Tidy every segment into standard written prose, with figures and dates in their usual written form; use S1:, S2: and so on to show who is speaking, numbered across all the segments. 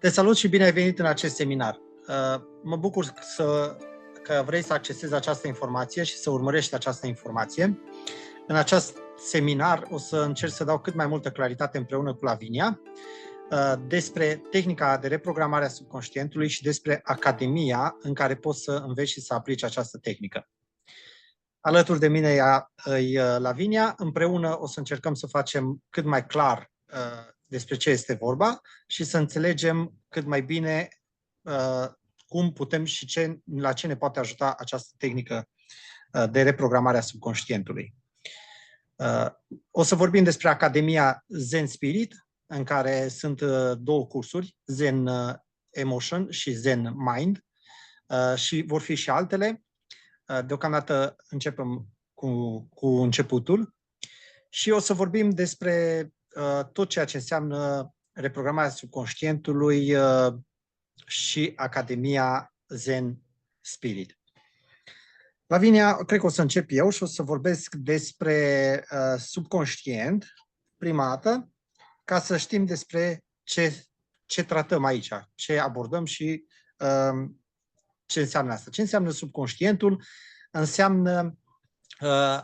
S1: Te salut și bine ai venit în acest seminar. Mă bucur că vrei să accesezi această informație și să urmărești această informație. În acest seminar o să încerc să dau cât mai multă claritate împreună cu Lavinia despre tehnica de reprogramare a subconștientului și despre academia în care poți să înveți și să aplici această tehnică. Alături de mine e Lavinia. Împreună o să încercăm să facem cât mai clar despre ce este vorba și să înțelegem cât mai bine cum putem și la ce ne poate ajuta această tehnică de reprogramare a subconștientului. O să vorbim despre Academia Zen Spirit, în care sunt două cursuri, Zen Emotion și Zen Mind, și vor fi și altele. Deocamdată începem cu începutul și o să vorbim despre tot ceea ce înseamnă reprogramarea subconștientului și Academia Zen Spirit. Lavinia, cred că o să încep eu și o să vorbesc despre subconștient prima dată, ca să știm despre ce tratăm aici, ce abordăm și ce înseamnă asta. Ce înseamnă subconștientul? Înseamnă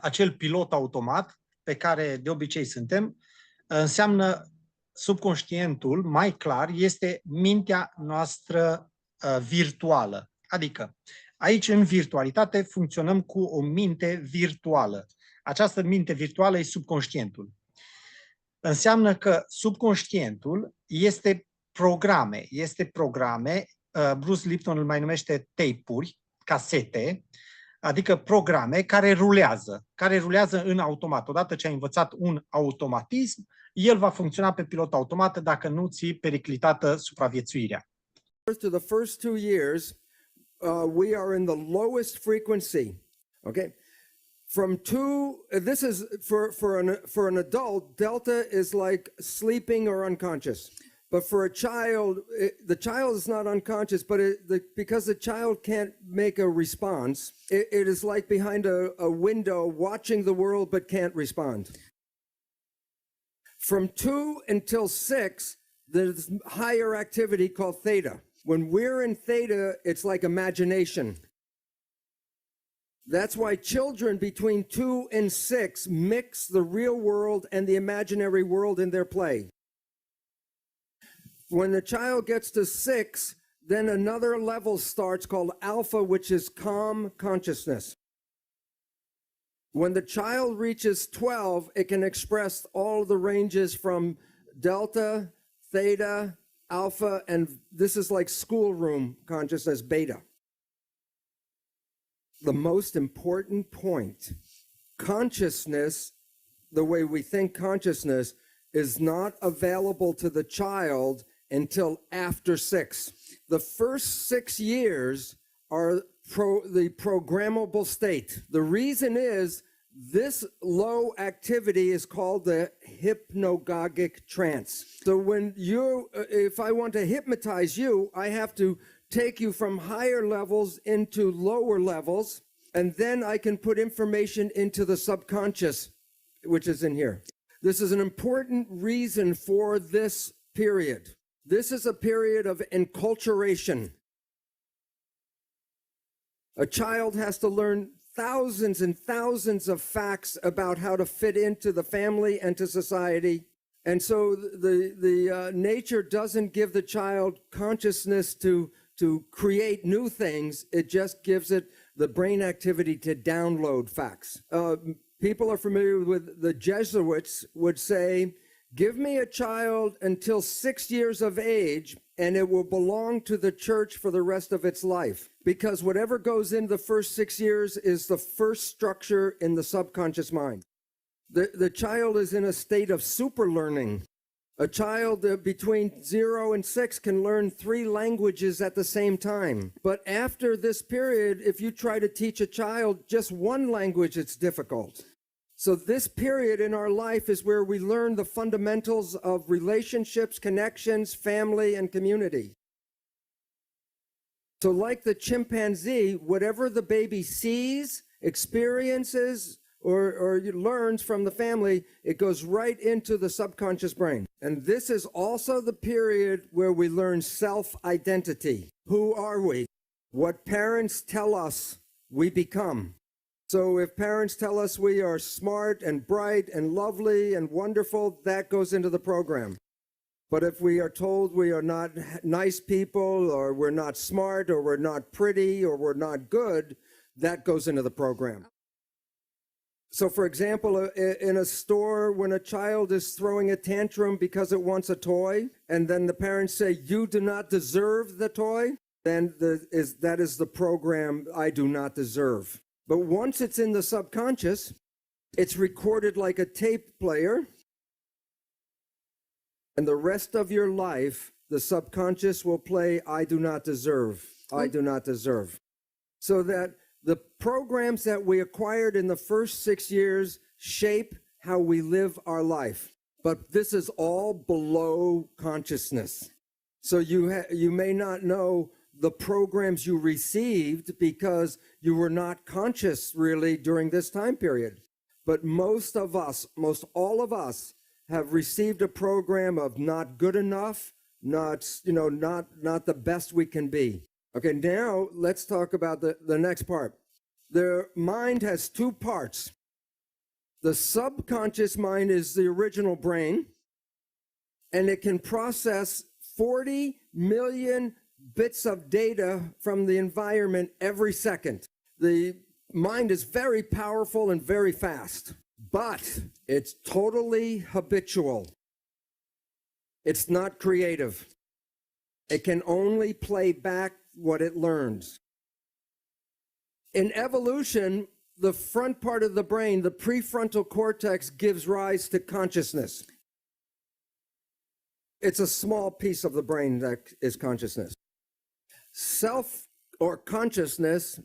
S1: acel pilot automat pe care de obicei suntem. Înseamnă subconștientul, mai clar, este mintea noastră virtuală. Adică, aici în virtualitate funcționăm cu o minte virtuală. Această minte virtuală e subconștientul. Înseamnă că subconștientul este programe, Bruce Lipton îl mai numește tape-uri, casete, adică programe care rulează în automat. Odată ce ai învățat un automatism, el va funcționa pe pilot automat dacă nu ții periclitată supraviețuirea.
S2: To the first 2 years, we are in the lowest frequency. Okay, from this is for an adult. Delta is like sleeping or unconscious. But for a child, the child is not unconscious, but because the child can't make a response, it is like behind a window watching the world but can't respond. From 2 until 6, there's higher activity called theta. When we're in theta, it's like imagination. That's why children between 2 and 6 mix the real world and the imaginary world in their play. When the child gets to 6, then another level starts called alpha, which is calm consciousness. When the child reaches 12, it can express all the ranges from delta, theta, alpha, and this is like schoolroom consciousness, beta. The most important point, consciousness, the way we think consciousness, is not available to the child until after 6. The first 6 years are the programmable state. The reason is this low activity is called the hypnagogic trance. So if I want to hypnotize you, I have to take you from higher levels into lower levels, and then I can put information into the subconscious, which is in here. This is an important reason for this period. This is a period of enculturation. A child has to learn thousands and thousands of facts about how to fit into the family and to society. And so the nature doesn't give the child consciousness to create new things. It just gives it the brain activity to download facts. People are familiar with the Jesuits would say, give me a child until 6 years of age and it will belong to the church for the rest of its life. Because whatever goes in the first 6 years is the first structure in the subconscious mind. The child is in a state of super learning. A child between 0 and 6 can learn 3 languages at the same time. But after this period, if you try to teach a child just one language, it's difficult. So this period in our life is where we learn the fundamentals of relationships, connections, family, and community. So like the chimpanzee, whatever the baby sees, experiences, or learns from the family, it goes right into the subconscious brain. And this is also the period where we learn self-identity. Who are we? What parents tell us we become. So if parents tell us we are smart and bright and lovely and wonderful, that goes into the program. But if we are told we are not nice people, or we're not smart, or we're not pretty, or we're not good, that goes into the program. So for example, in a store, when a child is throwing a tantrum because it wants a toy, and then the parents say, "You do not deserve the toy," then that is the program, "I do not deserve." But once it's in the subconscious, it's recorded like a tape player. And the rest of your life, the subconscious will play, "I do not deserve, I do not deserve." So that the programs that we acquired in the first 6 years shape how we live our life. But this is all below consciousness. So you may not know the programs you received because you were not conscious really during this time period. But most all of us have received a program of not good enough, not the best we can be. Okay, now let's talk about the next part. The mind has two parts. The subconscious mind is the original brain, and it can process 40 million bits of data from the environment every second. The mind is very powerful and very fast, but it's totally habitual. It's not creative. It can only play back what it learns. In evolution, the front part of the brain, the prefrontal cortex, gives rise to consciousness. It's a small piece of the brain that is consciousness. Self or consciousness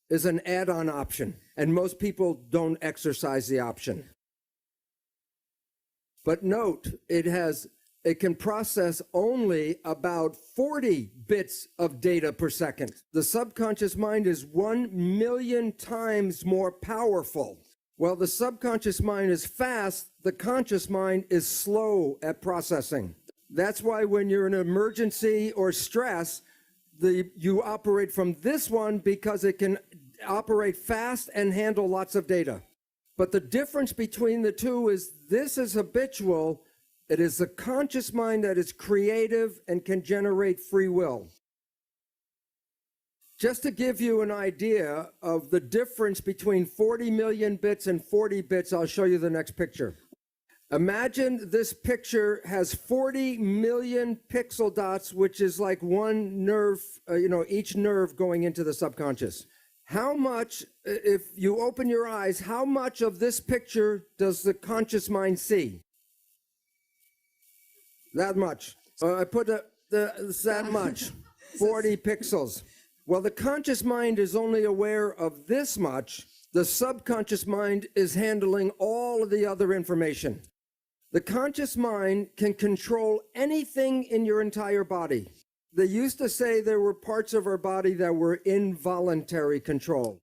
S2: is an add-on option, and most people don't exercise the option. But note, it can process only about 40 bits of data per second. The subconscious mind is 1 million times more powerful. While the subconscious mind is fast, the conscious mind is slow at processing. That's why when you're in an emergency or stress, you operate from this one because it can operate fast and handle lots of data. But the difference between the two is this is habitual. It is the conscious mind that is creative and can generate free will. Just to give you an idea of the difference between 40 million bits and 40 bits, I'll show you the next picture. Imagine this picture has 40 million pixel dots, which is like one nerve, each nerve going into the subconscious. How much, if you open your eyes, how much of this picture does the conscious mind see? That much. I put that much, 40 pixels. Well, the conscious mind is only aware of this much. The subconscious mind is handling all of the other information. The conscious mind can control anything in your entire body. They used to say there were parts of our body that were involuntary control.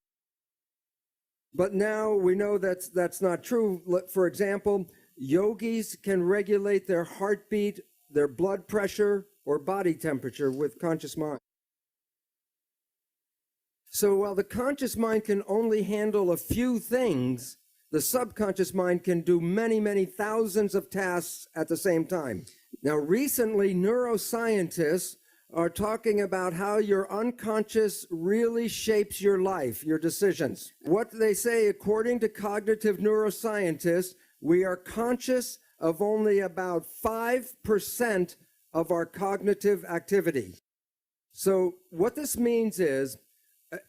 S2: But now we know that's not true. For example, yogis can regulate their heartbeat, their blood pressure, or body temperature with conscious mind. So while the conscious mind can only handle a few things, the subconscious mind can do many, many thousands of tasks at the same time. Now, recently, neuroscientists are talking about how your unconscious really shapes your life, your decisions. What they say, according to cognitive neuroscientists, we are conscious of only about 5% of our cognitive activity. So what this means is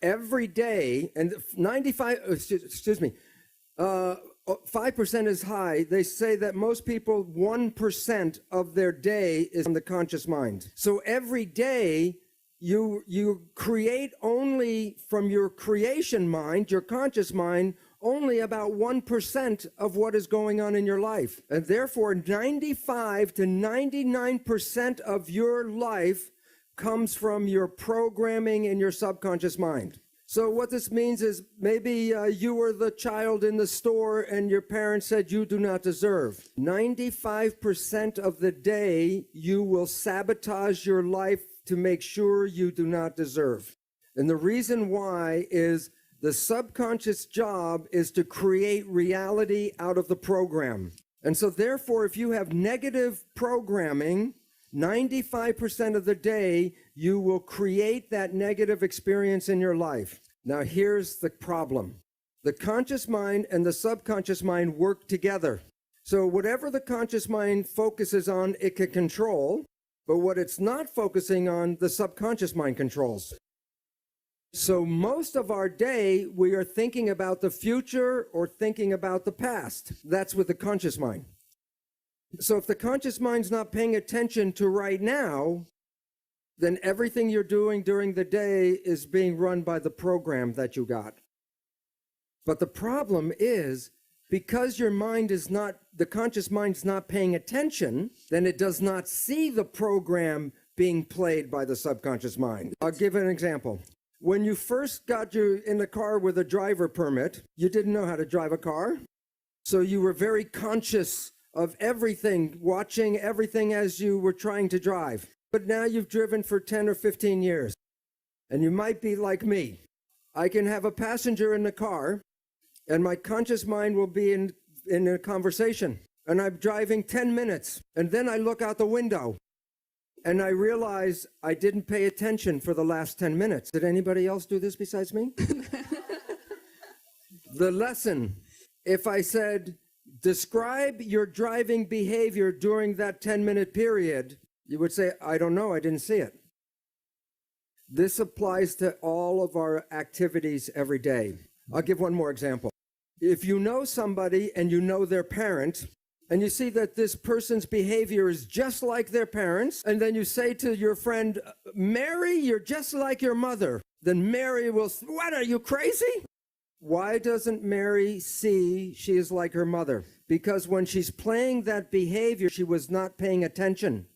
S2: every day, and 5% is high. They say that most people, 1% of their day is in the conscious mind. So every day, you create only from your creation mind, your conscious mind, only about 1% of what is going on in your life. And therefore, 95 to 99% of your life comes from your programming in your subconscious mind. So what this means is maybe you were the child in the store and your parents said you do not deserve. 95% of the day, you will sabotage your life to make sure you do not deserve. And the reason why is the subconscious job is to create reality out of the program. And so therefore, if you have negative programming, 95% of the day, you will create that negative experience in your life. Now, here's the problem. The conscious mind and the subconscious mind work together. So whatever the conscious mind focuses on, it can control, but what it's not focusing on, the subconscious mind controls. So most of our day, we are thinking about the future or thinking about the past. That's with the conscious mind. So if the conscious mind's not paying attention to right now, then everything you're doing during the day is being run by the program that you got. But the problem is, because your mind is not, the conscious mind's not paying attention, then it does not see the program being played by the subconscious mind. I'll give an example. When you first got you in the car with a driver permit, you didn't know how to drive a car. So you were very conscious of everything, watching everything as you were trying to drive. But now you've driven for 10 or 15 years, and you might be like me. I can have a passenger in the car, and my conscious mind will be in a conversation, and I'm driving 10 minutes, and then I look out the window, and I realize I didn't pay attention for the last 10 minutes. Did anybody else do this besides me? The lesson, if I said, describe your driving behavior during that 10-minute period, you would say, I don't know, I didn't see it. This applies to all of our activities every day. I'll give one more example. If you know somebody and you know their parent, and you see that this person's behavior is just like their parents, and then you say to your friend, Mary, you're just like your mother, then Mary will say, what, are you crazy? Why doesn't Mary see she is like her mother? Because when she's playing that behavior, she was not paying attention.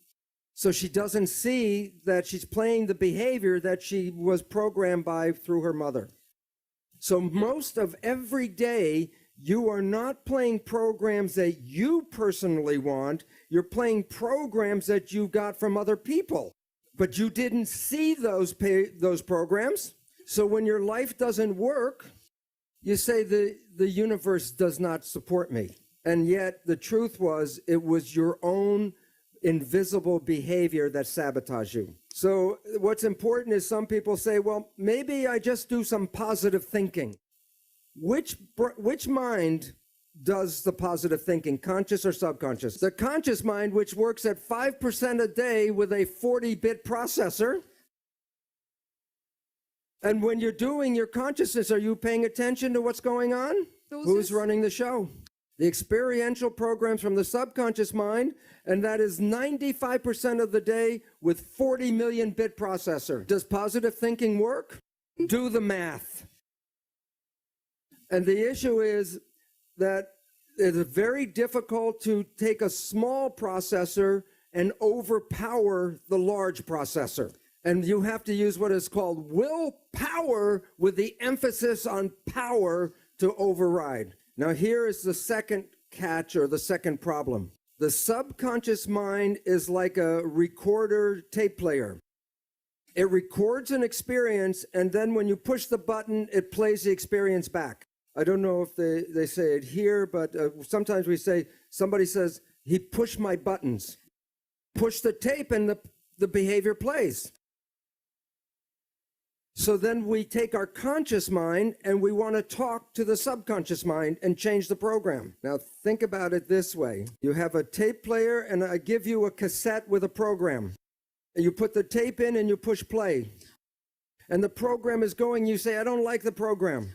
S2: So she doesn't see that she's playing the behavior that she was programmed by through her mother. So most of every day, you are not playing programs that you personally want. You're playing programs that you got from other people. But you didn't see those programs. So when your life doesn't work, you say the universe does not support me. And yet the truth was, it was your own invisible behavior that sabotaged you. So what's important is some people say, well, maybe I just do some positive thinking. Which mind does the positive thinking, conscious or subconscious? The conscious mind, which works at 5% a day with a 40-bit processor. And when you're doing your consciousness, are you paying attention to what's going on? Who's running the show? The experiential programs from the subconscious mind, and that is 95% of the day with 40 million bit processor. Does positive thinking work? Do the math. And the issue is that it's very difficult to take a small processor and overpower the large processor. And you have to use what is called willpower with the emphasis on power to override. Now, here is the second catch or the second problem. The subconscious mind is like a recorder tape player. It records an experience, and then when you push the button, it plays the experience back. I don't know if they say it here, but sometimes we say, somebody says, he pushed my buttons. Push the tape and the behavior plays. So then we take our conscious mind and we want to talk to the subconscious mind and change the program. Now think about it this way. You have a tape player and I give you a cassette with a program. And you put the tape in and you push play. And the program is going, you say, I don't like the program.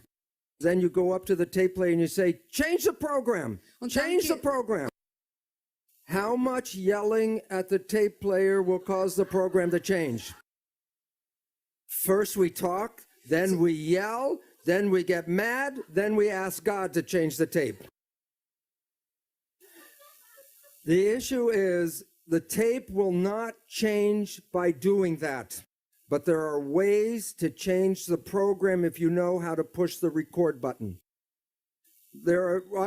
S2: Then you go up to the tape player and you say, change the program, change the program. How much yelling at the tape player will cause the program to change? First we talk, then we yell, then we get mad, then we ask God to change the tape. The issue is the tape will not change by doing that. but there are ways to change the program if you know how to push the record button.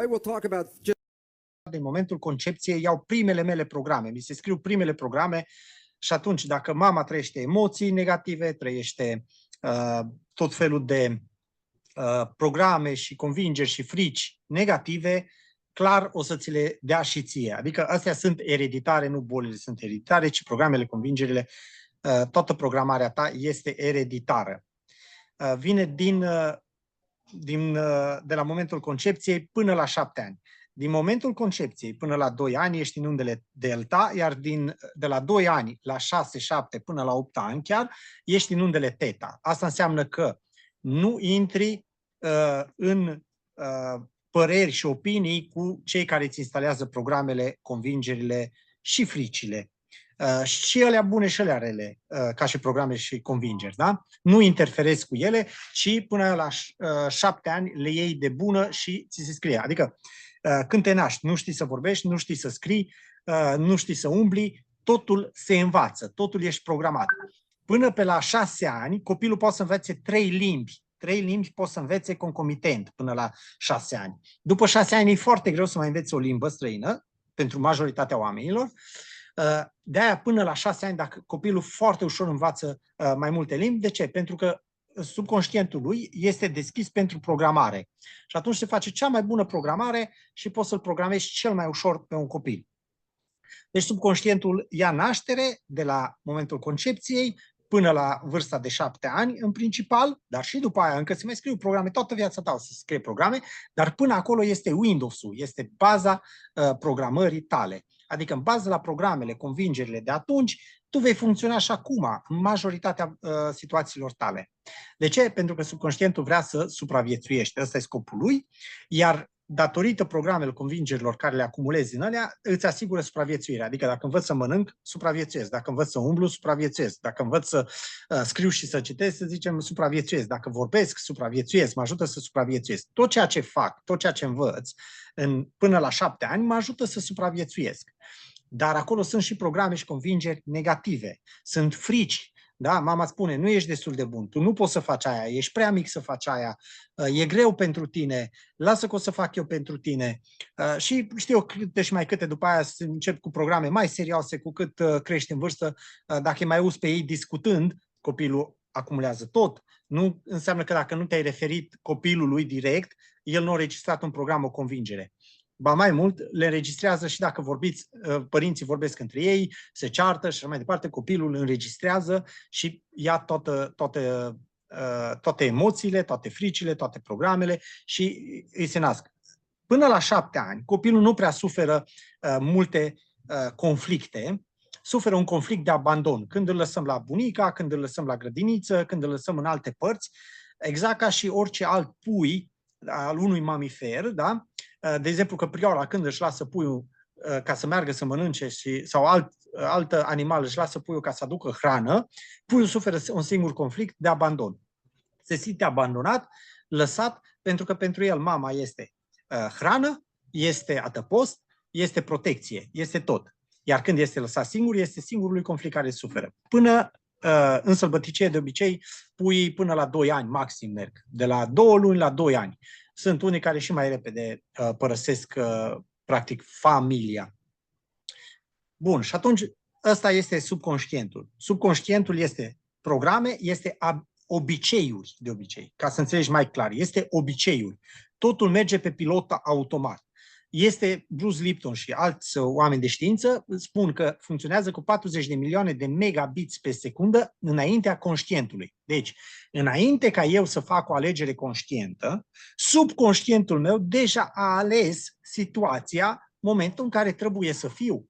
S2: I will talk about just
S1: din momentul concepției iau primele mele programe, mi se scriu primele programe și atunci dacă mama trăiește emoții negative, trăiește tot felul de programe și convingeri și frici negative, clar o să ți le dea și ție. Adică astea sunt ereditare, nu bolile sunt ereditare, ci programele, convingerile, toată programarea ta este ereditară. Vine de la momentul concepției până la 7 ani. Din momentul concepției până la 2 ani ești în undele delta, iar de la 2 ani la 6, 7 până la 8 ani chiar ești în undele teta. Asta înseamnă că nu intri în păreri și opinii cu cei care îți instalează programele, convingerile și fricile. Și alea bune și alea rele, ca și programe și convingeri. Da? Nu interferezi cu ele, ci până la 7 ani le iei de bună și ți se scrie. Adică când te naști, nu știi să vorbești, nu știi să scrii, nu știi să umbli, totul se învață, totul ești programat. Până pe la 6 ani, copilul poate să învețe 3 limbi. 3 limbi poți să învețe concomitent până la 6 ani. După 6 ani e foarte greu să mai înveți o limbă străină, pentru majoritatea oamenilor. De-aia până la 6 ani, dacă copilul foarte ușor învață mai multe limbi, de ce? Pentru că subconștientul lui este deschis pentru programare. Și atunci se face cea mai bună programare și poți să-l programezi cel mai ușor pe un copil. Deci subconștientul ia naștere de la momentul concepției până la vârsta de 7 ani, în principal, dar și după aia încă se mai scriu programe, toată viața ta o să scrie programe, dar până acolo este Windows-ul, este baza programării tale. Adică în bază la programele, convingerile de atunci, tu vei funcționa și acum, în majoritatea situațiilor tale. De ce? Pentru că subconștientul vrea să supraviețuiești. Ăsta e scopul lui, iar datorită programelor, convingerilor care le acumulezi în alea, îți asigură supraviețuirea. Adică dacă învăț să mănânc, supraviețuiesc. Dacă învăț să umblu, supraviețuiesc. Dacă învăț să scriu și să citesc, să zicem, supraviețuiesc. Dacă vorbesc, supraviețuiesc. Mă ajută să supraviețuiesc. Tot ceea ce fac, tot ceea ce învăț până la 7 ani, mă ajută să supraviețuiesc. Dar acolo sunt și programe și convingeri negative. Sunt frici. Da? Mama spune, nu ești destul de bun, tu nu poți să faci aia, ești prea mic să faci aia, e greu pentru tine, lasă că o să fac eu pentru tine. Și știu câte și mai câte, după aia să încep cu programe mai serioase, cu cât crești în vârstă, dacă îi mai auzi pe ei discutând, copilul acumulează tot. Nu înseamnă că dacă nu te-ai referit copilului direct, el nu a înregistrat un program, o convingere. Ba mai mult, le înregistrează și dacă vorbiți, părinții vorbesc între ei, se ceartă și așa mai departe, copilul înregistrează și ia toate emoțiile, toate fricile, toate programele și îi se nasc. Până la 7 ani, copilul nu prea suferă multe conflicte, suferă un conflict de abandon. Când îl lăsăm la bunica, când îl lăsăm la grădiniță, când îl lăsăm în alte părți, exact ca și orice alt pui al unui mamifer, da? De exemplu, căprioara când își lasă puiul ca să meargă să mănânce sau alt animal își lasă puiul ca să aducă hrană, puiul suferă un singur conflict de abandon. Se simte abandonat, lăsat, pentru că pentru el mama este hrană, este adăpost, este protecție, este tot. Iar când este lăsat singur, este singurul conflict care suferă. Până în sălbăticie, de obicei, puii până la 2 ani maxim merg. De la 2 luni la 2 ani. Sunt unii care și mai repede părăsesc, practic, familia. Bun, și atunci ăsta este subconștientul. Subconștientul este programe, este obiceiuri, de obicei, ca să înțelegi mai clar. Este obiceiuri. Totul merge pe pilot automat. Este Bruce Lipton și alți oameni de știință spun că funcționează cu 40 de milioane de megabits pe secundă înaintea conștientului. Deci, înainte ca eu să fac o alegere conștientă, subconștientul meu deja a ales situația, momentul în care trebuie să fiu.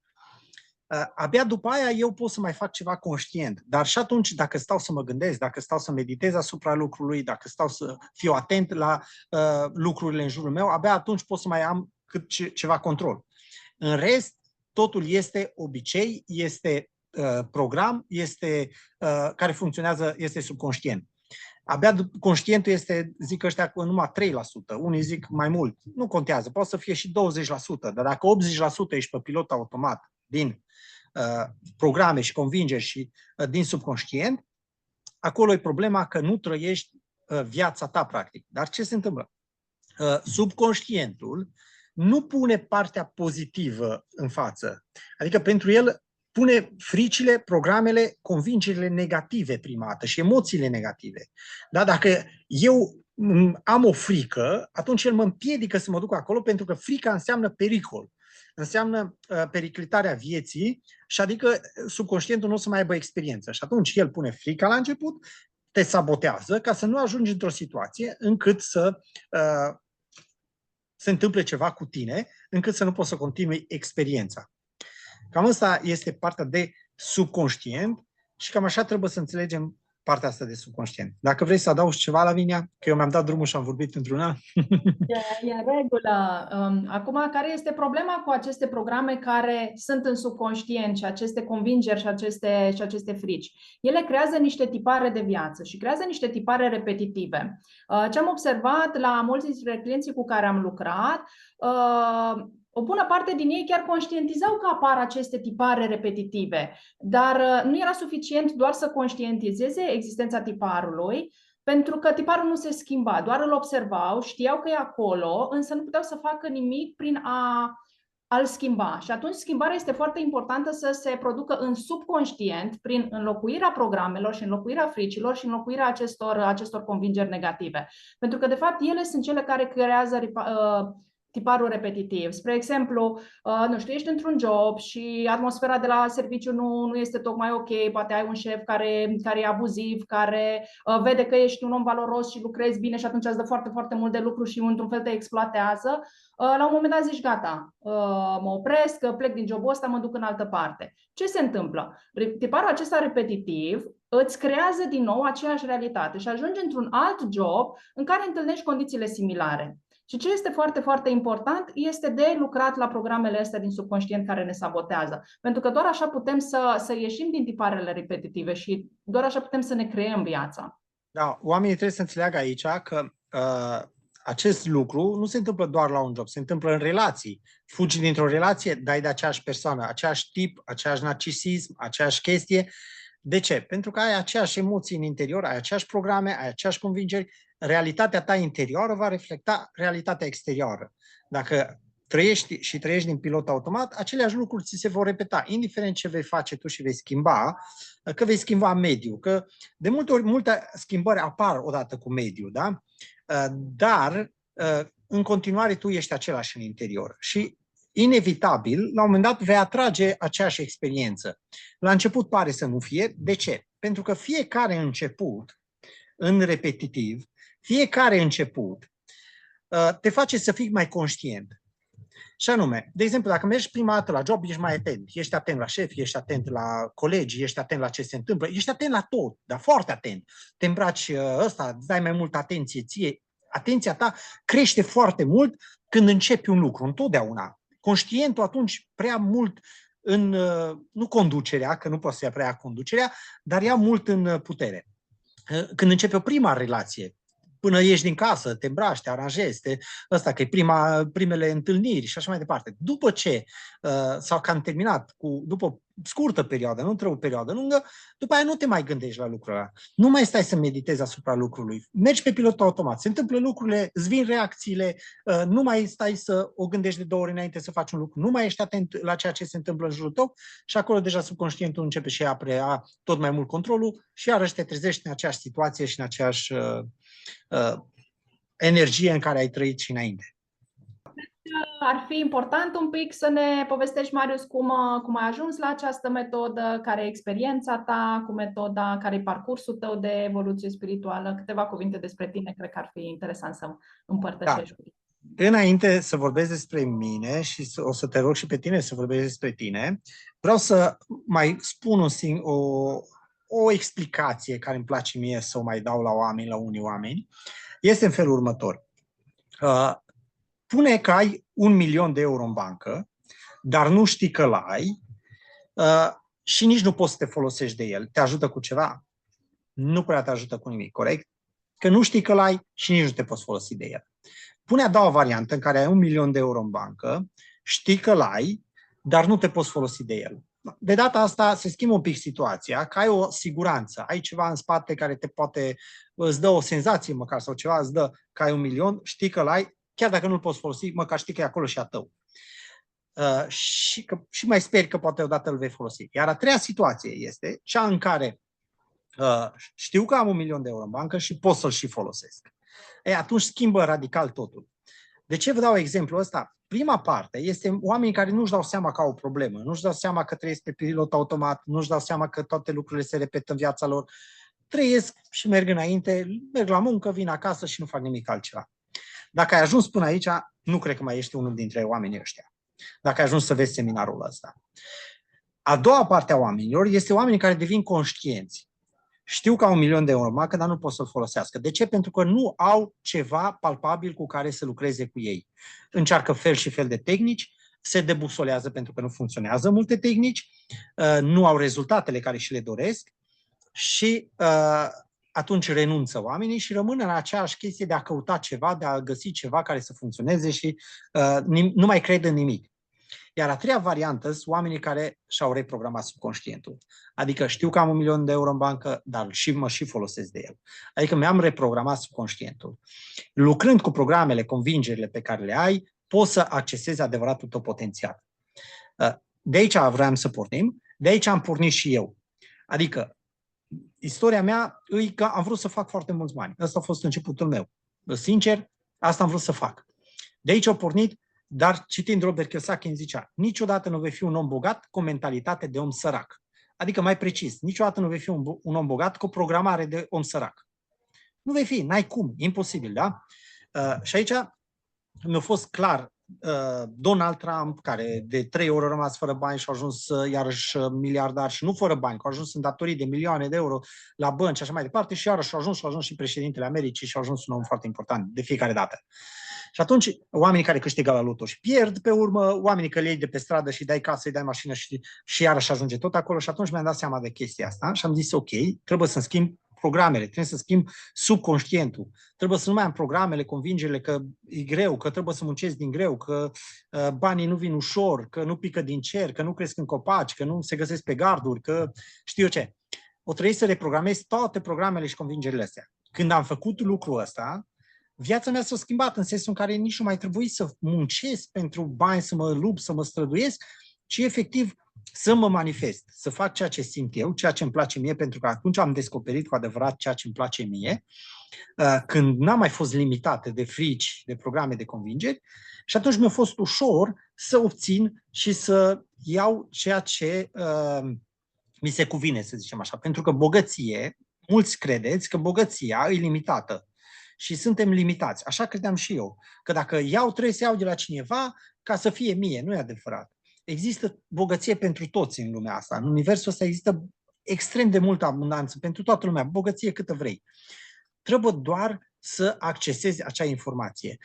S1: Abia după aia eu pot să mai fac ceva conștient. Dar și atunci, dacă stau să mă gândesc, dacă stau să meditez asupra lucrului, dacă stau să fiu atent la lucrurile în jurul meu, abia atunci pot să mai am ceva control. În rest, totul este obicei, este program, este care funcționează, este subconștient. Abia conștientul este, zic ăștia, numai 3%, unii zic mai mult. Nu contează, poate să fie și 20%, dar dacă 80% ești pe pilot automat din programe și convingeri și din subconștient, acolo e problema că nu trăiești viața ta, practic. Dar ce se întâmplă? Subconștientul nu pune partea pozitivă în față. Adică pentru el pune fricile, programele, convingerile negative prima dată și emoțiile negative. Da? Dacă eu am o frică, atunci el mă împiedică să mă duc acolo, pentru că frica înseamnă pericol. Înseamnă periclitarea vieții și adică subconștientul nu o să mai aibă experiență. Și atunci el pune frica la început, te sabotează ca să nu ajungi într-o situație încât să se întâmple ceva cu tine, încât să nu poți să continui experiența. Cam asta este partea de subconștient și cam așa trebuie să înțelegem partea asta de subconștient. Dacă vrei să adaugi ceva, Lavinia, că eu mi-am dat drumul și am vorbit într-una.
S3: E în regulă. Acum, care este problema cu aceste programe care sunt în subconștient și aceste convingeri și aceste frici? Ele creează niște tipare de viață și creează niște tipare repetitive. Ce am observat la mulți dintre clienții cu care am lucrat, o bună parte din ei chiar conștientizau că apar aceste tipare repetitive, dar nu era suficient doar să conștientizeze existența tiparului, pentru că tiparul nu se schimba, doar îl observau, știau că e acolo, însă nu puteau să facă nimic prin a-l schimba. Și atunci schimbarea este foarte importantă să se producă în subconștient, prin înlocuirea programelor și înlocuirea fricilor și înlocuirea acestor convingeri negative. Pentru că, de fapt, ele sunt cele care creează tiparul repetitiv. Spre exemplu, nu știu, ești într-un job și atmosfera de la serviciu nu este tocmai ok, poate ai un șef care e abuziv, care vede că ești un om valoros și lucrezi bine și atunci îți dă foarte, foarte mult de lucru și într-un fel te exploatează. La un moment dat zici, gata, mă opresc, plec din jobul ăsta, mă duc în altă parte. Ce se întâmplă? Tiparul acesta repetitiv îți creează din nou aceeași realitate și ajungi într-un alt job în care întâlnești condițiile similare. Și ce este foarte, foarte important este de lucrat la programele astea din subconștient care ne sabotează. Pentru că doar așa putem să ieșim din tiparele repetitive și doar așa putem să ne creăm viața.
S1: Da, oamenii trebuie să înțeleagă aici că acest lucru nu se întâmplă doar la un job, se întâmplă în relații. Fugi dintr-o relație, dai de aceeași persoană, aceeași tip, aceeași narcisism, aceeași chestie. De ce? Pentru că ai aceeași emoții în interior, ai aceeași programe, ai aceeași convingeri. Realitatea ta interioară va reflecta realitatea exterioară. Dacă trăiești din pilot automat, aceleași lucruri ți se vor repeta, indiferent ce vei face tu și vei schimba, că vei schimba mediul. Că de multe ori multe schimbări apar odată cu mediul, da? Dar în continuare tu ești același în interior și inevitabil, la un moment dat, vei atrage aceeași experiență. La început pare să nu fie. De ce? Pentru că fiecare început, în repetitiv, fiecare început te face să fii mai conștient. Și anume, de exemplu, dacă mergi prima dată la job, ești mai atent. Ești atent la șef, ești atent la colegi, ești atent la ce se întâmplă, ești atent la tot, dar foarte atent. Te îmbraci ăsta, îți dai mai multă atenție ție. Atenția ta crește foarte mult când începi un lucru, întotdeauna. Conștientul atunci prea mult în, nu conducerea, că nu poți să ia prea conducerea, dar ia mult în putere. Când începe o prima relație, până ieși din casă, te îmbraci, te aranjezi, ăsta că e primele întâlniri și așa mai departe. După ce sau că am terminat, după scurtă perioadă, nu într-o perioadă lungă, după aia nu te mai gândești la lucrurile ăla. Nu mai stai să meditezi asupra lucrului. Mergi pe pilot automat, se întâmplă lucrurile, îți vin reacțiile, nu mai stai să o gândești de 2 ori înainte să faci un lucru, nu mai ești atent la ceea ce se întâmplă în jurul tău și acolo deja subconștientul începe și a preia tot mai mult controlul și iarăși te trezești în aceeași situație și în aceeași energie în care ai trăit și înainte.
S3: Ar fi important un pic să ne povestești, Marius, cum ai ajuns la această metodă, care e experiența ta cu metoda, care e parcursul tău de evoluție spirituală. Câteva cuvinte despre tine, cred că ar fi interesant să împărtășești.
S1: Da. Înainte să vorbesc despre mine și o să te rog și pe tine să vorbești despre tine, vreau să mai spun o explicație care îmi place mie să o mai dau la unii oameni. Este în felul următor. Pune că ai 1.000.000 de euro în bancă, dar nu știi că l-ai și nici nu poți să te folosești de el. Te ajută cu ceva? Nu prea te ajută cu nimic, corect? Că nu știi că l-ai și nici nu te poți folosi de el. Pune a doua variantă în care ai 1.000.000 de euro în bancă, știi că l-ai, dar nu te poți folosi de el. de data asta se schimbă un pic situația, că ai o siguranță, ai ceva în spate care te poate, îți dă o senzație măcar sau ceva, îți dă că ai 1.000.000, știi că l-ai, chiar dacă nu-l poți folosi, măcar știi că e acolo și a tău. Și mai speri că poate odată îl vei folosi. Iar a treia situație este cea în care știu că am 1.000.000 de euro în bancă și pot să-l și folosesc. Atunci schimbă radical totul. De ce vă dau exemplul ăsta? Prima parte este oamenii care nu-și dau seama că au o problemă, nu-și dau seama că trăiesc pe pilot automat, nu-și dau seama că toate lucrurile se repetă în viața lor, trăiesc și merg înainte, merg la muncă, vin acasă și nu fac nimic altceva. Dacă ai ajuns până aici, nu cred că mai ești unul dintre oamenii ăștia. Dacă ai ajuns să vezi seminarul ăsta. A doua parte a oamenilor este oamenii care devin conștienți. Știu că au 1.000.000 de euro în bancă, dar nu pot să-l folosească. De ce? Pentru că nu au ceva palpabil cu care să lucreze cu ei. Încearcă fel și fel de tehnici, se debusolează pentru că nu funcționează multe tehnici, nu au rezultatele care și le doresc și atunci renunță oamenii și rămân în aceeași chestie de a căuta ceva, de a găsi ceva care să funcționeze și nu mai cred în nimic. Iar a treia variantă sunt oamenii care și-au reprogramat subconștientul. Adică știu că am 1.000.000 de euro în bancă, dar mă și folosesc de el. Adică mi-am reprogramat subconștientul. Lucrând cu programele, convingerile pe care le ai, poți să accesezi adevăratul tău potențial. De aici vreau să pornim, de aici am pornit și eu. Adică, istoria mea e că am vrut să fac foarte mulți bani. Ăsta a fost începutul meu. Sincer, asta am vrut să fac. De aici a pornit. Dar citind Robert Kiyosaki îmi zicea, niciodată nu vei fi un om bogat cu o mentalitate de om sărac. Adică mai precis, niciodată nu vei fi un om bogat cu o programare de om sărac. Nu vei fi, n-ai cum, imposibil, da? Și aici mi-a fost clar Donald Trump, care de 3 ori a rămas fără bani și a ajuns iarăși miliardar și nu fără bani, că a ajuns în datorii de milioane de euro la bănci și așa mai departe și iarăși a ajuns și președintele Americii și a ajuns un om foarte important de fiecare dată. Și atunci, oamenii care câștigă la loto și pierd, pe urmă, oamenii că le iei de pe stradă și dai casă, îi dai mașină și iarăși ajunge tot acolo. Și atunci mi-am dat seama de chestia asta și am zis, ok, trebuie să-mi schimb programele, trebuie să schimb subconștientul. Trebuie să nu mai am programele, convingerile că e greu, că trebuie să muncesc din greu, că banii nu vin ușor, că nu pică din cer, că nu cresc în copaci, că nu se găsesc pe garduri, că știu eu ce. O trebuie să reprogramez toate programele și convingerile astea. Când am făcut lucrul ăsta, viața mea s-a schimbat în sensul în care nici nu mai trebuie să muncesc pentru bani, să mă lupt, să mă străduiesc, ci efectiv să mă manifest, să fac ceea ce simt eu, ceea ce îmi place mie, pentru că atunci am descoperit cu adevărat ceea ce îmi place mie, când n-am mai fost limitate de frici, de programe, de convingeri, și atunci mi-a fost ușor să obțin și să iau ceea ce mi se cuvine, să zicem așa, pentru că bogăție, mulți credeți că bogăția e limitată. Și suntem limitați. Așa credeam și eu. Că dacă iau, trebuie să iau de la cineva ca să fie mie. Nu e adevărat. Există bogăție pentru toți în lumea asta. În universul ăsta există extrem de multă abundanță pentru toată lumea. Bogăție câtă vrei. Trebuie doar să accesezi acea informație.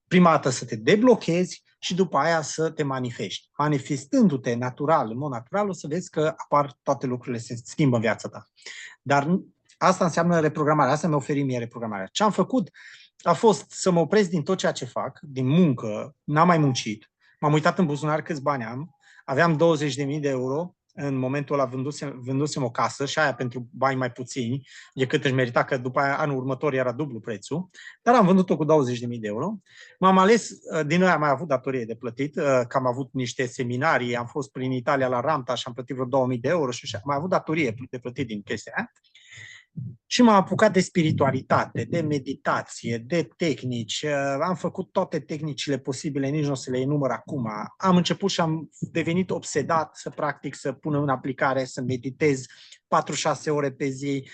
S1: Prima dată să te deblochezi și după aia să te manifesti. Manifestându-te natural, în mod natural, o să vezi că apar toate lucrurile, se schimbă în viața ta. Dar asta înseamnă reprogramarea, asta mi-a oferit mie reprogramarea. Ce am făcut a fost să mă opresc din tot ceea ce fac, din muncă, n-am mai muncit, m-am uitat în buzunar câți bani am, aveam 20.000 de euro, în momentul ăla vândusem o casă și aia pentru bani mai puțini, decât își merita, că după aia anul următor era dublu prețul, dar am vândut-o cu 20.000 de euro. M-am ales, din noi am mai avut datorie de plătit, că am avut niște seminarii, am fost prin Italia la Ramta și am plătit vreo 2.000 de euro și am mai avut datorie de plătit din chestia aia. Și m-am apucat de spiritualitate, de meditație, de tehnici. Am făcut toate tehnicile posibile, nici nu o să le enumăr acum. Am început și am devenit obsedat să practic, să pun în aplicare, să meditez 4-6 ore pe zi,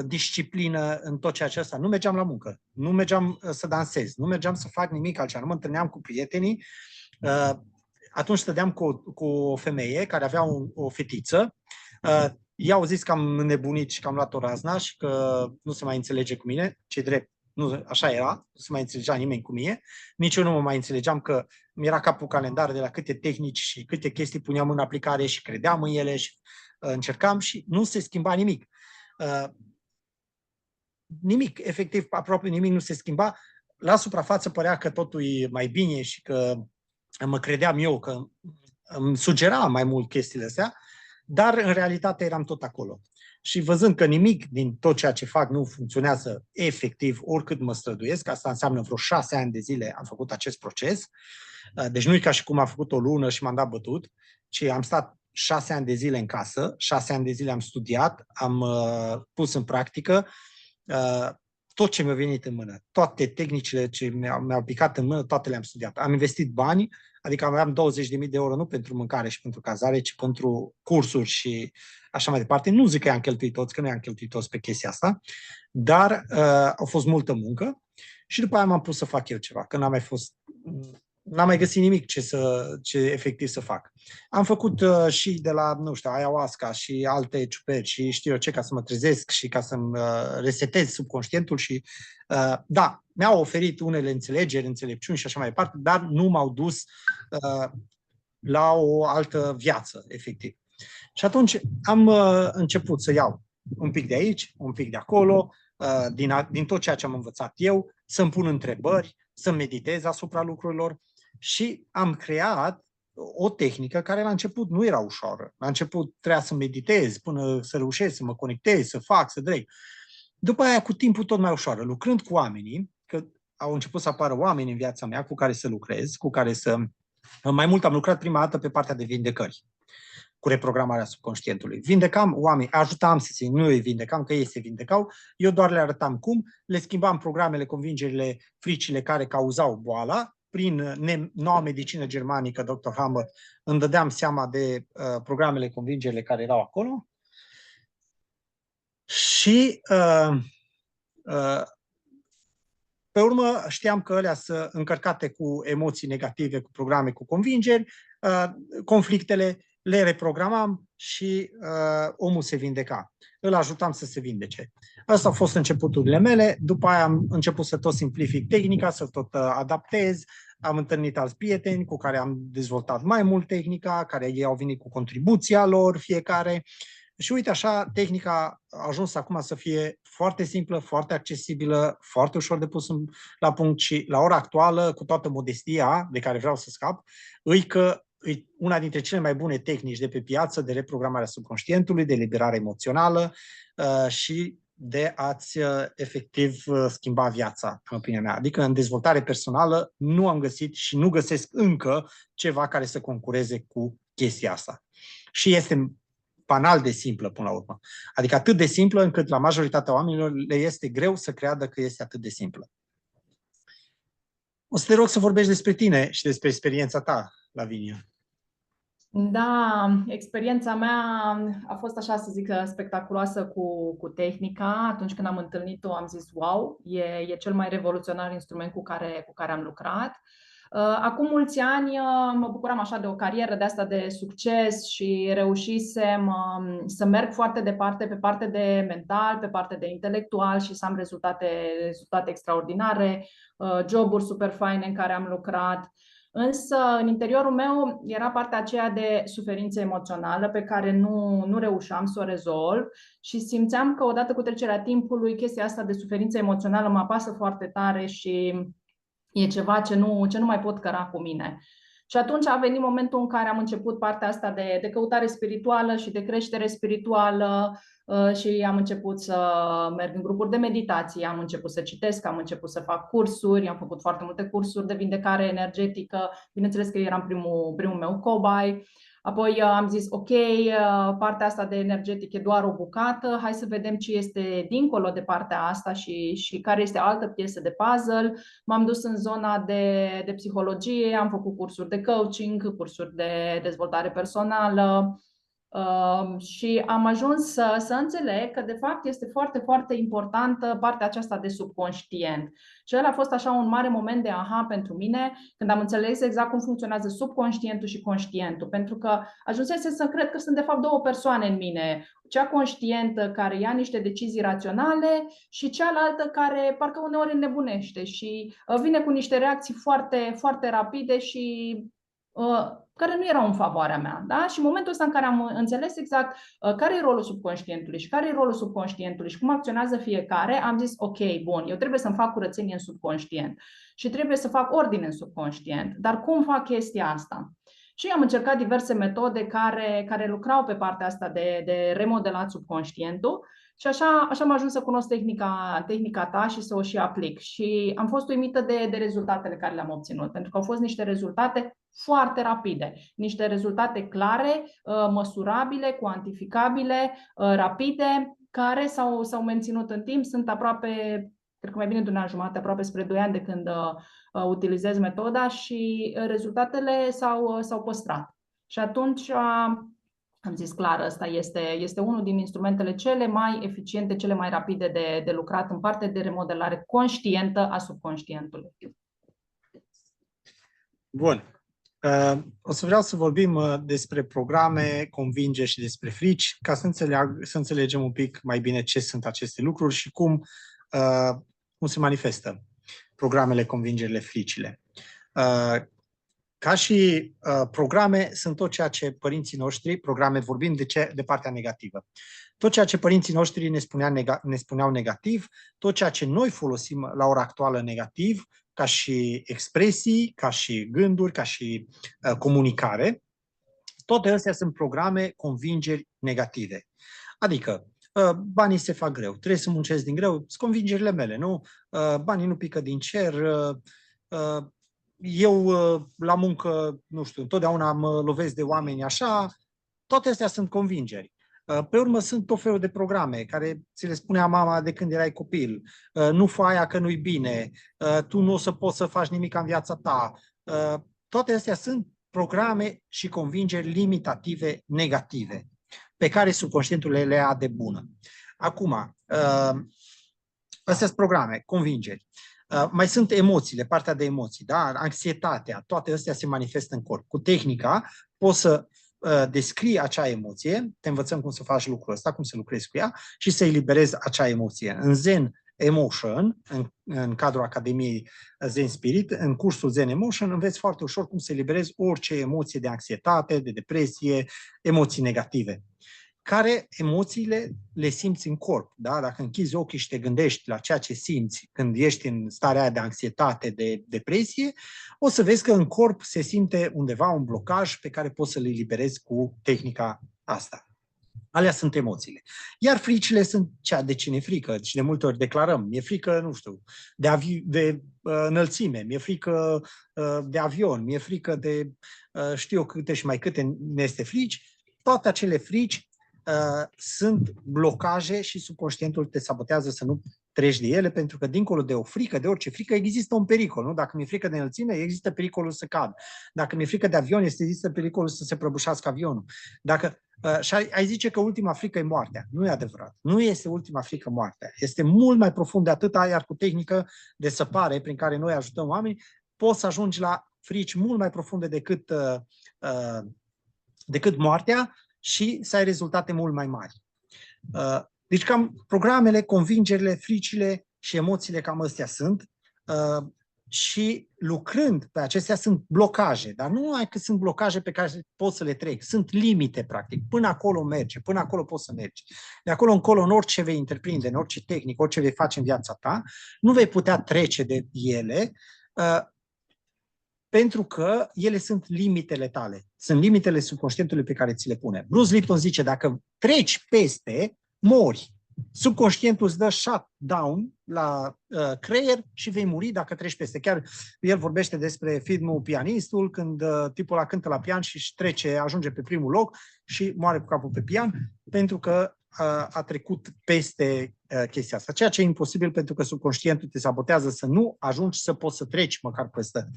S1: disciplină în tot ceea ce ăsta. Nu mergeam la muncă, nu mergeam să dansez, nu mergeam să fac nimic altceva, nu mă întâlneam cu prietenii. Atunci stăteam cu o femeie care avea o fetiță. Ea au zis că am înnebunit și că am luat o razna și că nu se mai înțelege cu mine, ce drept, nu, așa era, nu se mai înțelegea nimeni cu mine, nici eu nu mă mai înțelegeam, că mi era capul calendar de la câte tehnici și câte chestii puneam în aplicare și credeam în ele și încercam și nu se schimba nimic. Nimic, efectiv, aproape nimic nu se schimba. La suprafață părea că totul e mai bine și că mă credeam eu că îmi sugera mai mult chestiile astea, dar în realitate eram tot acolo. Și văzând că nimic din tot ceea ce fac nu funcționează efectiv, oricât mă străduiesc, asta înseamnă vreo 6 ani de zile am făcut acest proces, deci nu e ca și cum am făcut o lună și m-am dat bătut, ci am stat 6 ani de zile în casă, 6 ani de zile am studiat, am pus în practică tot ce mi-a venit în mână, toate tehnicile ce mi-au picat în mână, toate le-am studiat. Am investit bani, adică aveam 20.000 de euro nu pentru mâncare și pentru cazare, ci pentru cursuri și așa mai departe. Nu zic că i-am cheltuit toți, că nu i-am cheltuit toți pe chestia asta, dar a fost multă muncă și după aia m-am pus să fac eu ceva, că n-am mai găsit nimic ce efectiv să fac. Am făcut și de la, nu știu, ayahuasca și alte ciuperci și știu eu ce, ca să mă trezesc și ca să-mi resetez subconștientul și da, mi-au oferit unele înțelegeri, înțelepciuni și așa mai departe, dar nu m-au dus la o altă viață, efectiv. Și atunci am început să iau un pic de aici, un pic de acolo, din tot ceea ce am învățat eu, să-mi pun întrebări, să meditez asupra lucrurilor și am creat o tehnică care la început nu era ușoară. La început trebuia să meditez până să reușesc să mă conectez, să fac, să dreg. După aia, cu timpul, tot mai ușoară. Lucrând cu oamenii, că au început să apară oameni în viața mea cu care să lucrez, cu care să... Mai mult am lucrat prima dată pe partea de vindecări, cu reprogramarea subconștientului. Vindecam oameni, ajutam nu îi vindecam, că ei se vindecau, eu doar le arătam cum, le schimbam programele, convingerile, fricile care cauzau boala, prin noua medicină germanică, Dr. Hammer, îmi dădeam seama de programele, convingerile care erau acolo și pe urmă știam că alea sunt încărcate cu emoții negative, cu programe, cu convingeri, conflictele le reprogramam și omul se vindeca. Îl ajutam să se vindece. Astea au fost începuturile mele, după aia am început să tot simplific tehnica, să tot adaptez, am întâlnit alți prieteni cu care am dezvoltat mai mult tehnica, care ei au venit cu contribuția lor fiecare. Și uite așa, tehnica a ajuns acum să fie foarte simplă, foarte accesibilă, foarte ușor de pus la punct și la ora actuală, cu toată modestia de care vreau să scap, e una dintre cele mai bune tehnici de pe piață de reprogramare a subconștientului, de eliberare emoțională și de a-ți efectiv schimba viața, în opinia mea. Adică în dezvoltare personală nu am găsit și nu găsesc încă ceva care să concureze cu chestia asta. Și este banal de simplă până la urmă. Adică atât de simplă încât la majoritatea oamenilor le este greu să creadă că este atât de simplă. O să te rog să vorbești despre tine și despre experiența ta, Lavinia.
S3: Da, experiența mea a fost, așa să zic, spectaculoasă cu tehnica. Atunci când am întâlnit-o, am zis, wow, e cel mai revoluționar instrument cu care am lucrat. Acum mulți ani mă bucuram așa de o carieră de asta de succes și reușisem să merg foarte departe pe partea de mental, pe partea de intelectual și să am rezultate extraordinare, joburi super faine în care am lucrat. Însă în interiorul meu era partea aceea de suferință emoțională pe care nu reușeam să o rezolv și simțeam că odată cu trecerea timpului chestia asta de suferință emoțională mă apasă foarte tare și e ceva ce nu mai pot căra cu mine. Și atunci a venit momentul în care am început partea asta de căutare spirituală și de creștere spirituală și am început să merg în grupuri de meditație, am început să citesc, am început să fac cursuri, am făcut foarte multe cursuri de vindecare energetică, bineînțeles că eram primul meu cobai. Apoi am zis, ok, partea asta de energetic e doar o bucată, hai să vedem ce este dincolo de partea asta și care este altă piesă de puzzle. M-am dus în zona de psihologie, am făcut cursuri de coaching, cursuri de dezvoltare personală și am ajuns să înțeleg că de fapt este foarte, foarte importantă partea aceasta de subconștient. Și ăla a fost așa un mare moment de aha pentru mine când am înțeles exact cum funcționează subconștientul și conștientul, pentru că ajunsese să cred că sunt de fapt două persoane în mine, cea conștientă care ia niște decizii raționale și cealaltă care parcă uneori înnebunește și vine cu niște reacții foarte, foarte rapide și care nu erau în favoarea mea. Da? Și în momentul ăsta în care am înțeles exact care e rolul subconștientului și care e rolul subconștientului și cum acționează fiecare, am zis, ok, bun, eu trebuie să-mi fac curățenie în subconștient și trebuie să fac ordine în subconștient. Dar cum fac chestia asta? Și am încercat diverse metode care lucrau pe partea asta de remodelat subconștientul și așa am ajuns să cunosc tehnica ta și să o și aplic. Și am fost uimită de rezultatele care le-am obținut, pentru că au fost niște rezultate foarte rapide, niște rezultate clare, măsurabile, cuantificabile, rapide, care s-au menținut în timp. Sunt aproape, cred că mai bine de un an jumate, aproape spre 2 ani de când utilizez metoda și rezultatele s-au păstrat. Și atunci am zis, clar, ăsta este unul din instrumentele cele mai eficiente, cele mai rapide de lucrat în parte de remodelare conștientă a subconștientului.
S1: Bun. O să vreau să vorbim despre programe, convingeri și despre frici, ca să înțelegem un pic mai bine ce sunt aceste lucruri și cum se manifestă programele, convingerile, fricile. Ca și programe, sunt tot ceea ce părinții noștri, programe vorbim de partea negativă, tot ceea ce părinții noștri ne spuneau negativ, tot ceea ce noi folosim la ora actuală negativ, ca și expresii, ca și gânduri, ca și comunicare, toate astea sunt programe, convingeri negative. Adică, banii se fac greu, trebuie să muncesc din greu, sunt convingerile mele, nu? Banii nu pică din cer, eu la muncă, nu știu, întotdeauna mă lovesc de oameni așa, toate astea sunt convingeri. Pe urmă sunt tot felul de programe care ți le spunea mama de când erai copil. Nu fă aia că nu-i bine, tu nu o să poți să faci nimic în viața ta. Toate astea sunt programe și convingeri limitative negative pe care subconștientul le ia de bună. Acum, astea sunt programe, convingeri. Mai sunt emoțiile, partea de emoții, da? Anxietatea, toate astea se manifestă în corp. Cu tehnica poți să descrii acea emoție, te învățăm cum să faci lucrul ăsta, cum să lucrezi cu ea și să eliberezi acea emoție. În Zen Emotion, în cadrul Academiei Zen Spirit, în cursul Zen Emotion, înveți foarte ușor cum să eliberezi orice emoție de anxietate, de depresie, emoții negative. Care emoțiile le simți în corp. Da? Dacă închizi ochii și te gândești la ceea ce simți când ești în starea aia de anxietate, de depresie, o să vezi că în corp se simte undeva un blocaj pe care poți să-l eliberezi cu tehnica asta. Alea sunt emoțiile. Iar fricile sunt cea de cine frică. Și de multe ori declarăm, mi-e frică, nu știu, de înălțime, mi-e frică de avion, mi-e frică de știu eu câte și mai câte ne este frici. Toate acele frici sunt blocaje și subconștientul te sabotează să nu treci de ele, pentru că dincolo de o frică, de orice frică, există un pericol. Nu? Dacă mi-e frică de înălțime, există pericolul să cad. Dacă mi-e frică de avion, există pericolul să se prăbușească avionul. Și ai zice că ultima frică e moartea. Nu e adevărat. Nu este ultima frică moartea. Este mult mai profund de atâta, iar cu tehnică de săpare prin care noi ajutăm oamenii, poți să ajungi la frici mult mai profunde decât moartea și să ai rezultate mult mai mari. Deci cam programele, convingerile, fricile și emoțiile cam astea sunt. Și lucrând pe acestea sunt blocaje, dar nu numai că sunt blocaje pe care poți să le trec, sunt limite practic, până acolo merge, până acolo poți să mergi. De acolo încolo, în orice vei întreprinde, în orice tehnică, orice vei face în viața ta, nu vei putea trece de ele, pentru că ele sunt limitele tale, sunt limitele subconștientului pe care ți le pune. Bruce Lipton zice, dacă treci peste, mori. Subconștientul îți dă shutdown la creier și vei muri dacă treci peste. Chiar el vorbește despre filmul Pianistul, când tipul ăla cântă la pian și ajunge pe primul loc și moare cu capul pe pian, pentru că a trecut peste chestia asta. Ceea ce e imposibil, pentru că subconștientul te sabotează să nu ajungi să poți să treci măcar peste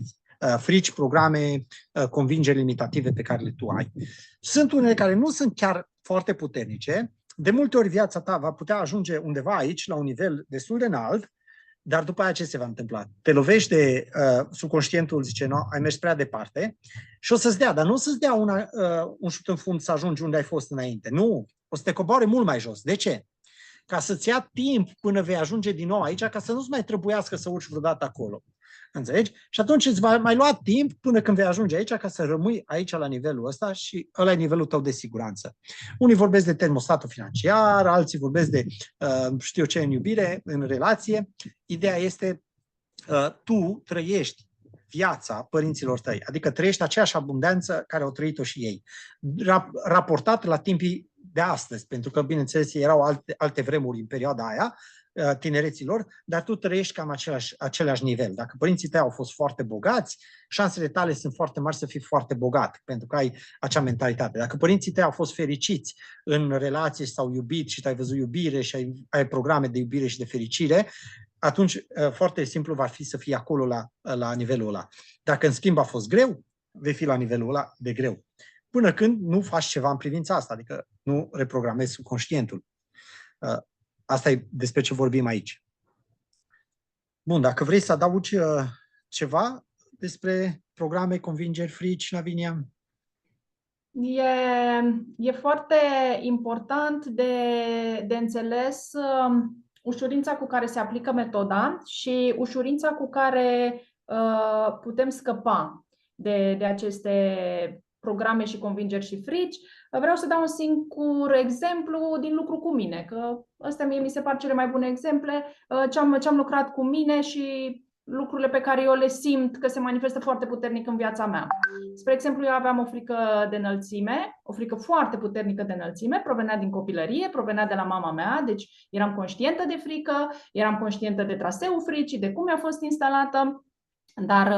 S1: frici, programe, convingeri limitative pe care tu ai. Sunt unele care nu sunt chiar foarte puternice. De multe ori viața ta va putea ajunge undeva aici, la un nivel destul de înalt, dar după aia ce se va întâmpla? Te lovești de subconștientul, zice, no, ai mers prea departe și o să-ți dea, dar nu o să-ți dea un șut în fund să ajungi unde ai fost înainte. Nu, o să te coboare mult mai jos. De ce? Ca să-ți ia timp până vei ajunge din nou aici, ca să nu-ți mai trebuiască să urci vreodată acolo. Înțelegi? Și atunci îți va mai lua timp până când vei ajunge aici, ca să rămâi aici la nivelul ăsta și ăla e nivelul tău de siguranță. Unii vorbesc de termostatul financiar, alții vorbesc de știu ce în iubire, în relație. Ideea este tu trăiești viața părinților tăi, adică trăiești aceeași abundență care au trăit-o și ei, raportat la timpii de astăzi, pentru că, bineînțeles, erau alte vremuri în perioada aia, tinereților, dar tu trăiești cam același nivel. Dacă părinții tăi au fost foarte bogați, șansele tale sunt foarte mari să fii foarte bogat, pentru că ai acea mentalitate. Dacă părinții tăi au fost fericiți în relație și s-au iubit și tu ai văzut iubire și ai programe de iubire și de fericire, atunci foarte simplu va fi să fii acolo la nivelul ăla. Dacă în schimb a fost greu, vei fi la nivelul ăla de greu. Până când nu faci ceva în privința asta, adică nu reprogramezi subconștientul. Asta e despre ce vorbim aici. Bun, dacă vrei să adaugi ceva despre programe, convingeri, frici, Lavinia?
S3: E foarte important de înțeles ușurința cu care se aplică metoda și ușurința cu care putem scăpa de aceste programe și convingeri și frici. Vreau să dau un singur exemplu din lucru cu mine, că astea mie mi se par cele mai bune exemple, ce am lucrat cu mine și lucrurile pe care eu le simt că se manifestă foarte puternic în viața mea. Spre exemplu, eu aveam o frică de înălțime, o frică foarte puternică de înălțime, provenea din copilărie, provenea de la mama mea, deci eram conștientă de frică, eram conștientă de traseul fricii, de cum a fost instalată, dar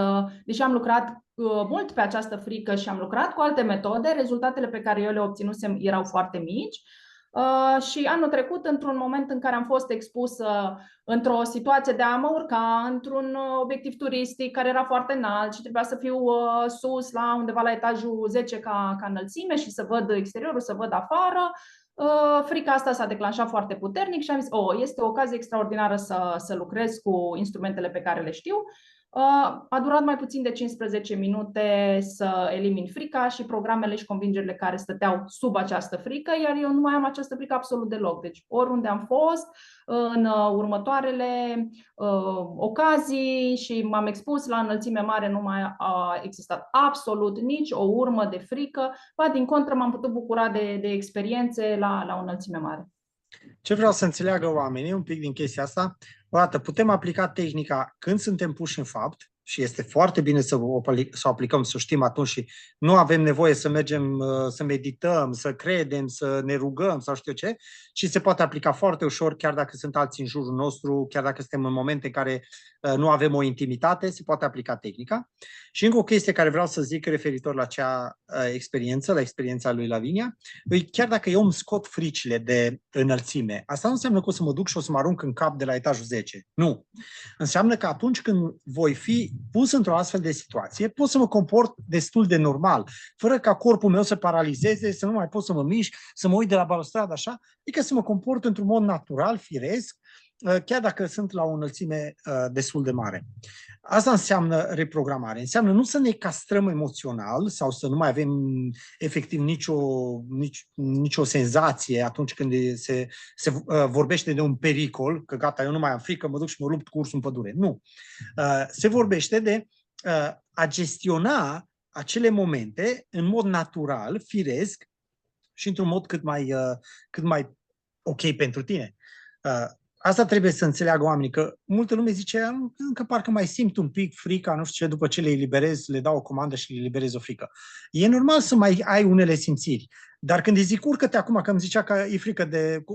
S3: deși am lucrat mult pe această frică și am lucrat cu alte metode, rezultatele pe care eu le obținusem erau foarte mici. Și anul trecut, într-un moment în care am fost expusă într-o situație de a mă urca într-un obiectiv turistic care era foarte înalt și trebuia să fiu sus la undeva la etajul 10 ca înălțime și să văd exteriorul, să văd afară, frica asta s-a declanșat foarte puternic și am zis, este o ocazie extraordinară să lucrez cu instrumentele pe care le știu. A durat mai puțin de 15 minute să elimin frica și programele și convingerile care stăteau sub această frică, iar eu nu mai am această frică absolut deloc. Deci oriunde am fost, în următoarele ocazii și m-am expus la înălțime mare, nu mai a existat absolut nici o urmă de frică, ba din contră m-am putut bucura de experiențe la o înălțime mare.
S1: Ce vreau să înțeleagă oamenii un pic din chestia asta, o dată, putem aplica tehnica când suntem puși în fapt și este foarte bine să o aplicăm, să știm atunci și nu avem nevoie să mergem să medităm, să credem, să ne rugăm sau știu ce, și se poate aplica foarte ușor chiar dacă sunt alții în jurul nostru, chiar dacă suntem în momente în care nu avem o intimitate, se poate aplica tehnica. Și încă o chestie care vreau să zic referitor la acea experiență, la experiența lui Lavinia, chiar dacă eu îmi scot fricile de înălțime, asta nu înseamnă că o să mă duc și o să mă arunc în cap de la etajul 10. Nu. Înseamnă că atunci când voi fi pus într-o astfel de situație, pot să mă comport destul de normal, fără ca corpul meu să paralizeze, să nu mai pot să mă mișc, să mă uit de la balustradă așa, adică să mă comport într-un mod natural, firesc, chiar dacă sunt la o înălțime destul de mare. Asta înseamnă reprogramare. Înseamnă nu să ne castrăm emoțional sau să nu mai avem efectiv nicio senzație atunci când se vorbește de un pericol, că gata, eu nu mai am frică, mă duc și mă lupt cu ursul în pădure. Nu. Se vorbește de a gestiona acele momente în mod natural, firesc și într-un mod cât mai ok pentru tine. Asta trebuie să înțeleagă oamenii, că multă lume zice încă parcă mai simt un pic frica, nu știu ce, după ce le eliberez, le dau o comandă și le eliberez o frică. E normal să mai ai unele simțiri, dar când îi zic urcă-te acum, că îmi zicea că e frică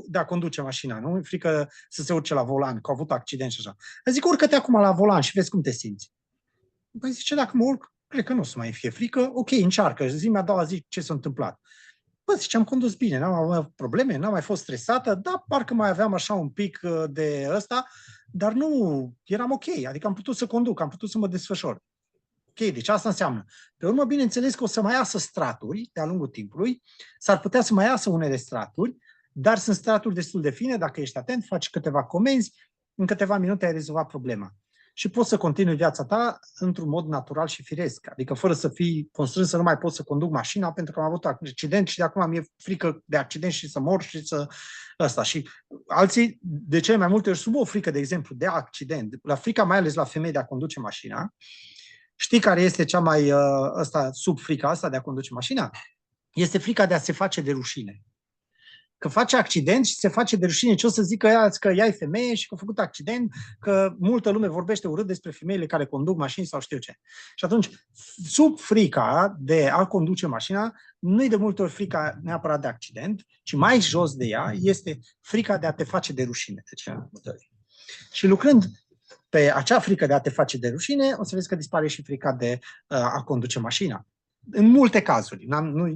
S1: de a conduce mașina, nu? E frică să se urce la volan, că a avut accident și așa. Îi zic urcă-te acum la volan și vezi cum te simți. Păi zice, dacă mă urc, cred că nu o să mai fie frică, ok, încearcă, zi-mi a doua zi ce s-a întâmplat. Bă, zice, am condus bine, n-am avut probleme, n-am mai fost stresată, da, parcă mai aveam așa un pic de ăsta, dar nu, eram ok, adică am putut să conduc, am putut să mă desfășor. Ok, deci asta înseamnă. Pe urmă, bineînțeles că o să mai iasă straturi de-a lungul timpului, s-ar putea să mai iasă unele straturi, dar sunt straturi destul de fine, dacă ești atent, faci câteva comenzi, în câteva minute ai rezolvat problema. Și poți să continui viața ta într-un mod natural și firesc, adică fără să fii constrâns să nu mai poți să conduc mașina pentru că am avut accident și de acum mi-e frică de accident și să mor și să ăsta. Și alții, de cele mai multe ori, sub o frică, de exemplu, de accident, la frica mai ales la femei de a conduce mașina, știi care este cea mai sub frica asta de a conduce mașina? Este frica de a se face de rușine. că face accident și se face de rușine. Ce o să zică că ea e femeie și că a făcut accident, că multă lume vorbește urât despre femeile care conduc mașini sau știu ce. Și atunci, sub frica de a conduce mașina, nu e de multe ori frica neapărat de accident, ci mai jos de ea este frica de a te face de rușine. Și lucrând pe acea frică de a te face de rușine, o să vezi că dispare și frica de a conduce mașina. În multe cazuri,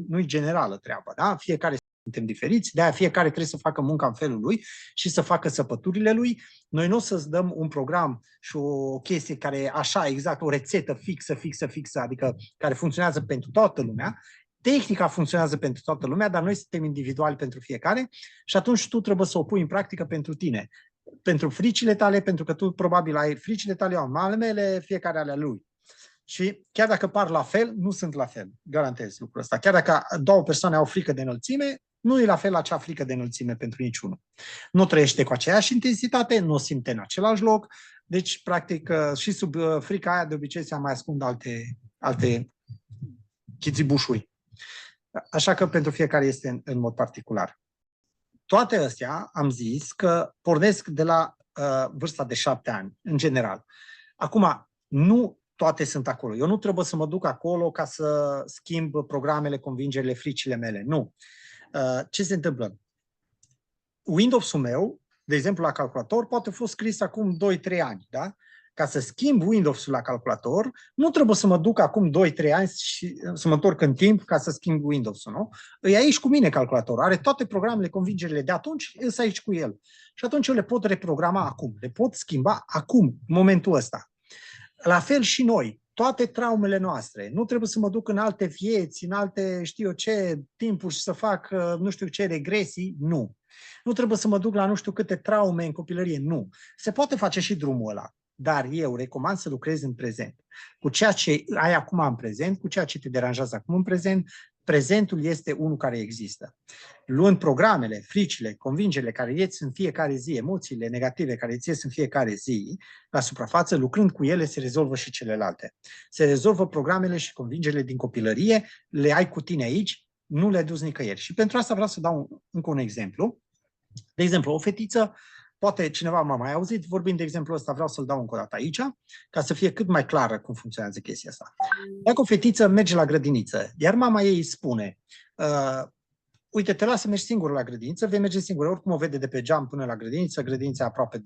S1: nu-i generală treaba, da? Fiecare suntem diferiți, de-aia fiecare trebuie să facă munca în felul lui și să facă săpăturile lui. Noi nu o să-ți dăm un program și o chestie care e așa, exact, o rețetă fixă, adică care funcționează pentru toată lumea. Tehnica funcționează pentru toată lumea, dar noi suntem individuali pentru fiecare și atunci tu trebuie să o pui în practică pentru tine. Pentru fricile tale, pentru că tu probabil ai fricile tale, au ale mele, fiecare ale lui. Și chiar dacă par la fel, nu sunt la fel. Garantez lucrul ăsta. Chiar dacă două persoane au frică de înălțime, nu e la fel acea frică de înălțime pentru niciunul. Nu trăiește cu aceeași intensitate, nu o simte în același loc. Deci, practic, și sub frica aia de obicei se mai ascund alte chițibușuri. Așa că pentru fiecare este în mod particular. Toate astea am zis că pornesc de la vârsta de 7 ani, în general. Acum, nu toate sunt acolo. Eu nu trebuie să mă duc acolo ca să schimb programele, convingerile, fricile mele. Nu. Ce se întâmplă? Windows-ul meu, de exemplu, la calculator, poate fi scris acum 2-3 ani. Da? Ca să schimb Windows-ul la calculator, nu trebuie să mă duc acum 2-3 ani și să mă întorc în timp ca să schimb Windows-ul. Nu? E aici cu mine calculator. Are toate programele, convingerile de atunci, sunt aici cu el. Și atunci eu le pot reprograma acum. Le pot schimba acum, în momentul ăsta. La fel și noi. Toate traumele noastre. Nu trebuie să mă duc în alte vieți, în alte, știu eu ce, timpuri și să fac nu știu ce regresii. Nu. Nu trebuie să mă duc la nu știu câte traume în copilărie. Nu. Se poate face și drumul ăla. Dar eu recomand să lucrezi în prezent. Cu ceea ce ai acum în prezent, cu ceea ce te deranjează acum în prezent, prezentul este unul care există. Luând programele, fricile, convingerile care ieși în fiecare zi, emoțiile negative care îți ies în fiecare zi, la suprafață, lucrând cu ele, se rezolvă și celelalte. Se rezolvă programele și convingerile din copilărie, le ai cu tine aici, nu le duci nicăieri. Și pentru asta vreau să dau încă un exemplu. De exemplu, o fetiță, poate cineva m-a mai auzit, vorbind de exemplu ăsta, vreau să-l dau încă o dată aici, ca să fie cât mai clară cum funcționează chestia asta. Dacă o fetiță merge la grădiniță, iar mama ei îi spune, uite, te las să mergi singur la grădiniță, vei merge singur, oricum o vede de pe geam până la grădiniță, grădinița aproape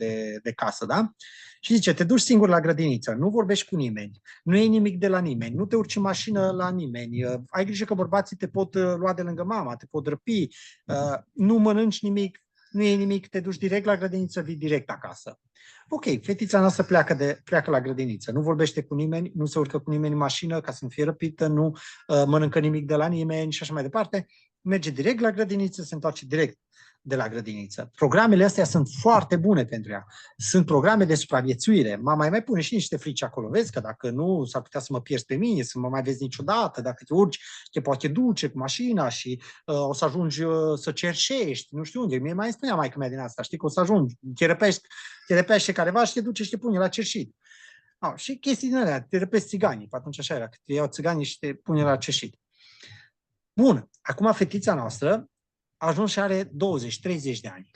S1: de casă, da? Și zice, te duci singur la grădiniță, nu vorbești cu nimeni, nu iei nimic de la nimeni, nu te urci în mașină la nimeni, ai grijă că bărbații te pot lua de lângă mama, te pot răpi, nu mănânci nimic, nu iei nimic, te duci direct la grădiniță, vii direct acasă. Ok, fetița noastră pleacă la grădiniță, nu vorbește cu nimeni, nu se urcă cu nimeni în mașină ca să nu fie răpită, nu mănâncă nimic de la nimeni și așa mai departe, merge direct la grădiniță, se întoarce direct de la grădiniță. Programele astea sunt foarte bune pentru ea. Sunt programe de supraviețuire. Mama mai pune și niște frici acolo. Vezi că dacă nu, s-ar putea să mă pierzi pe mine, să mă mai vezi niciodată. Dacă te urci, te poate duce cu mașina și o să ajungi să cerșești. Nu știu unde. Mie mai spunea maică mea din asta. Știi că o să ajungi. Te răpește careva și te duce și te pune la cerșit. Și chestii din alea. Te răpești țiganii. Atunci așa era. Că te iau țiganii și te pune la cerșit. Bun. Acum fetița noastră a ajuns și are 20-30 de ani.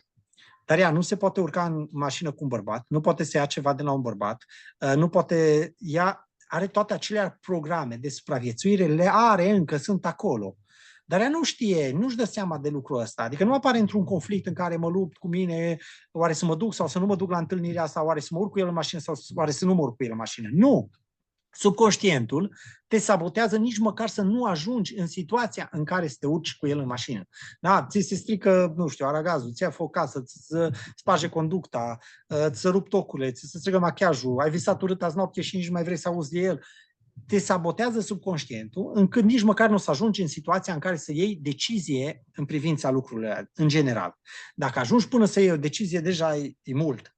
S1: Dar ea nu se poate urca în mașină cu un bărbat, nu poate să ia ceva de la un bărbat, nu poate, ea are toate acele programe de supraviețuire, le are încă, sunt acolo. Dar ea nu știe, nu-și dă seama de lucrul ăsta. Adică nu apare într-un conflict în care mă lupt cu mine, oare să mă duc sau să nu mă duc la întâlnirea asta, oare să mă urc cu el în mașină sau oare să nu mă urc cu el în mașină. Nu! Subconștientul te sabotează nici măcar să nu ajungi în situația în care să te urci cu el în mașină. Da, ți se strică, nu știu, aragazul, ți ia foc casă, ți se sparge conducta, ți se rup tocurile, ți se strigă machiajul, ai visat urât azi noapte și nici nu mai vrei să auzi de el. Te sabotează subconștientul încât nici măcar nu o să ajungi în situația în care să iei decizie în privința lucrurilor în general. Dacă ajungi până să iei o decizie, deja e mult.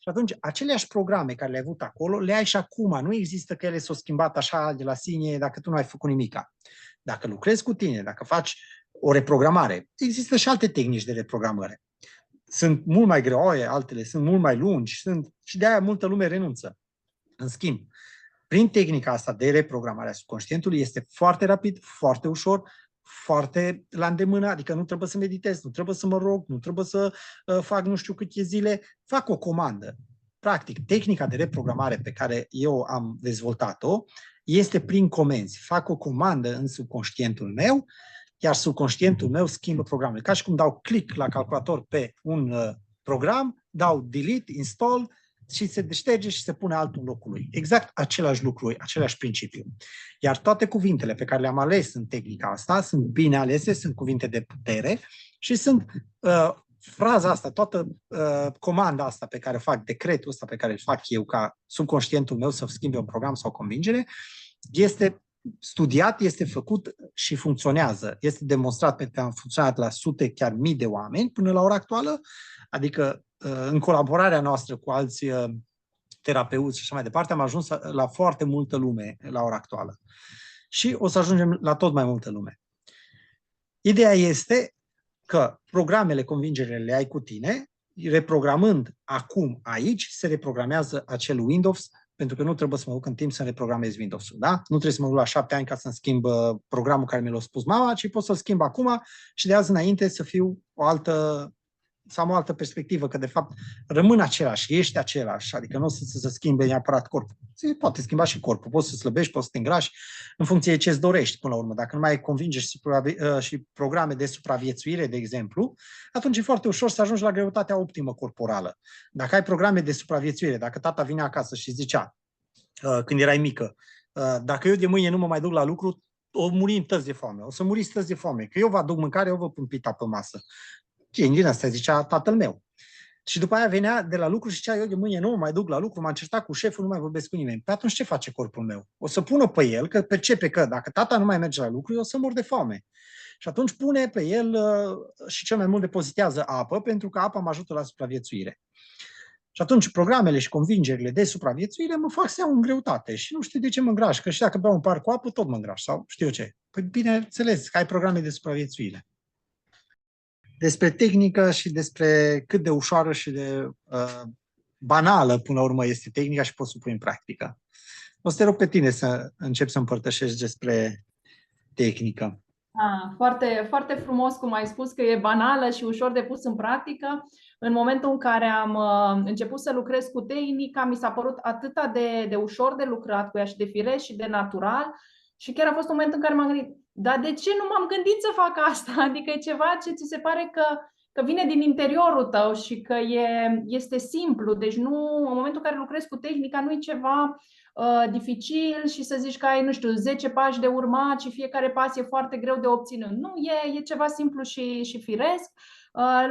S1: Și atunci, aceleași programe care le-ai avut acolo, le ai și acum. Nu există că ele s-au schimbat așa de la sine dacă tu nu ai făcut nimica. Dacă lucrezi cu tine, dacă faci o reprogramare, există și alte tehnici de reprogramare. Sunt mult mai greoaie, altele sunt mult mai lungi și de-aia multă lume renunță. În schimb, prin tehnica asta de reprogramare a subconștientului este foarte rapid, foarte ușor, foarte la îndemână, adică nu trebuie să meditez, nu trebuie să mă rog, nu trebuie să fac nu știu câte zile, fac o comandă. Practic, tehnica de reprogramare pe care eu am dezvoltat-o este prin comenzi. Fac o comandă în subconștientul meu, iar subconștientul meu schimbă programele. Ca și cum dau click la calculator pe un program, dau delete, install și se deșterge și se pune altul în locul lui. Exact același lucru, același principiu. Iar toate cuvintele pe care le-am ales în tehnica asta sunt bine alese, sunt cuvinte de putere și sunt fraza asta, toată comanda asta pe care fac, decretul ăsta pe care îl fac eu ca subconștientul meu să schimbe un program sau o convingere, este studiat, este făcut și funcționează. Este demonstrat pentru că am funcționat la sute, chiar mii de oameni până la ora actuală, adică în colaborarea noastră cu alți terapeuți și așa mai departe, am ajuns la foarte multă lume la ora actuală. Și o să ajungem la tot mai multă lume. Ideea este că programele, convingerile le ai cu tine, reprogramând acum, aici, se reprogramează acel Windows, pentru că nu trebuie să mă duc în timp să reprogramez Windows-ul, da? Nu trebuie să mă duc la 7 ani ca să-mi schimb programul care mi l-a spus mama, ci pot să-l schimb acum și de azi înainte să fiu să am o altă perspectivă, că de fapt rămân același, ești același, adică nu o să se schimbe neapărat corpul. Se poate schimba și corpul, poți să slăbești, poți să te îngrași în funcție de ce-ți dorești până la urmă. Dacă nu mai ai convingeri și programe de supraviețuire, de exemplu, atunci e foarte ușor să ajungi la greutatea optimă corporală. Dacă ai programe de supraviețuire, dacă tata vine acasă și zicea, când erai mică, dacă eu de mâine nu mă mai duc la lucru, o muri tăți de foame, o să muri tăți de foame, că eu vă aduc mâncare, eu vă pun pita pe masă. Din asta zicea tatăl meu. Și după aia venea de la lucru și zicea, eu de mâine nu mă mai duc la lucru, m-am certat cu șeful, nu mai vorbesc cu nimeni. Pe atunci ce face corpul meu? O să pună pe el, că percepe că dacă tata nu mai merge la lucru, eu o să mor de foame. Și atunci pune pe el și cel mai mult depozitează apă, pentru că apa mă ajută la supraviețuire. Și atunci programele și convingerile de supraviețuire mă fac să iau în greutate și nu știu de ce mă îngraș, că și dacă beau un par cu apă, tot mă îngraș, sau știu eu ce. Păi bineînțeles că ai programe de supraviețuire. Despre tehnică și despre cât de ușoară și de banală, până la urmă, este tehnica și poți să o pui în practică. O să te rog pe tine să începi să împărtășești despre tehnică.
S3: Foarte, foarte frumos cum ai spus că e banală și ușor de pus în practică. În momentul în care am început să lucrez cu tehnica, mi s-a părut atât de ușor de lucrat cu ea și de firesc și de natural. Și chiar a fost un moment în care m-am gândit, dar de ce nu m-am gândit să fac asta? Adică e ceva ce ți se pare că vine din interiorul tău și că este simplu. Deci nu, în momentul în care lucrezi cu tehnica, nu e ceva dificil și să zici că ai, nu știu, 10 pași de urmat și fiecare pas e foarte greu de obținut. Nu, e ceva simplu și firesc.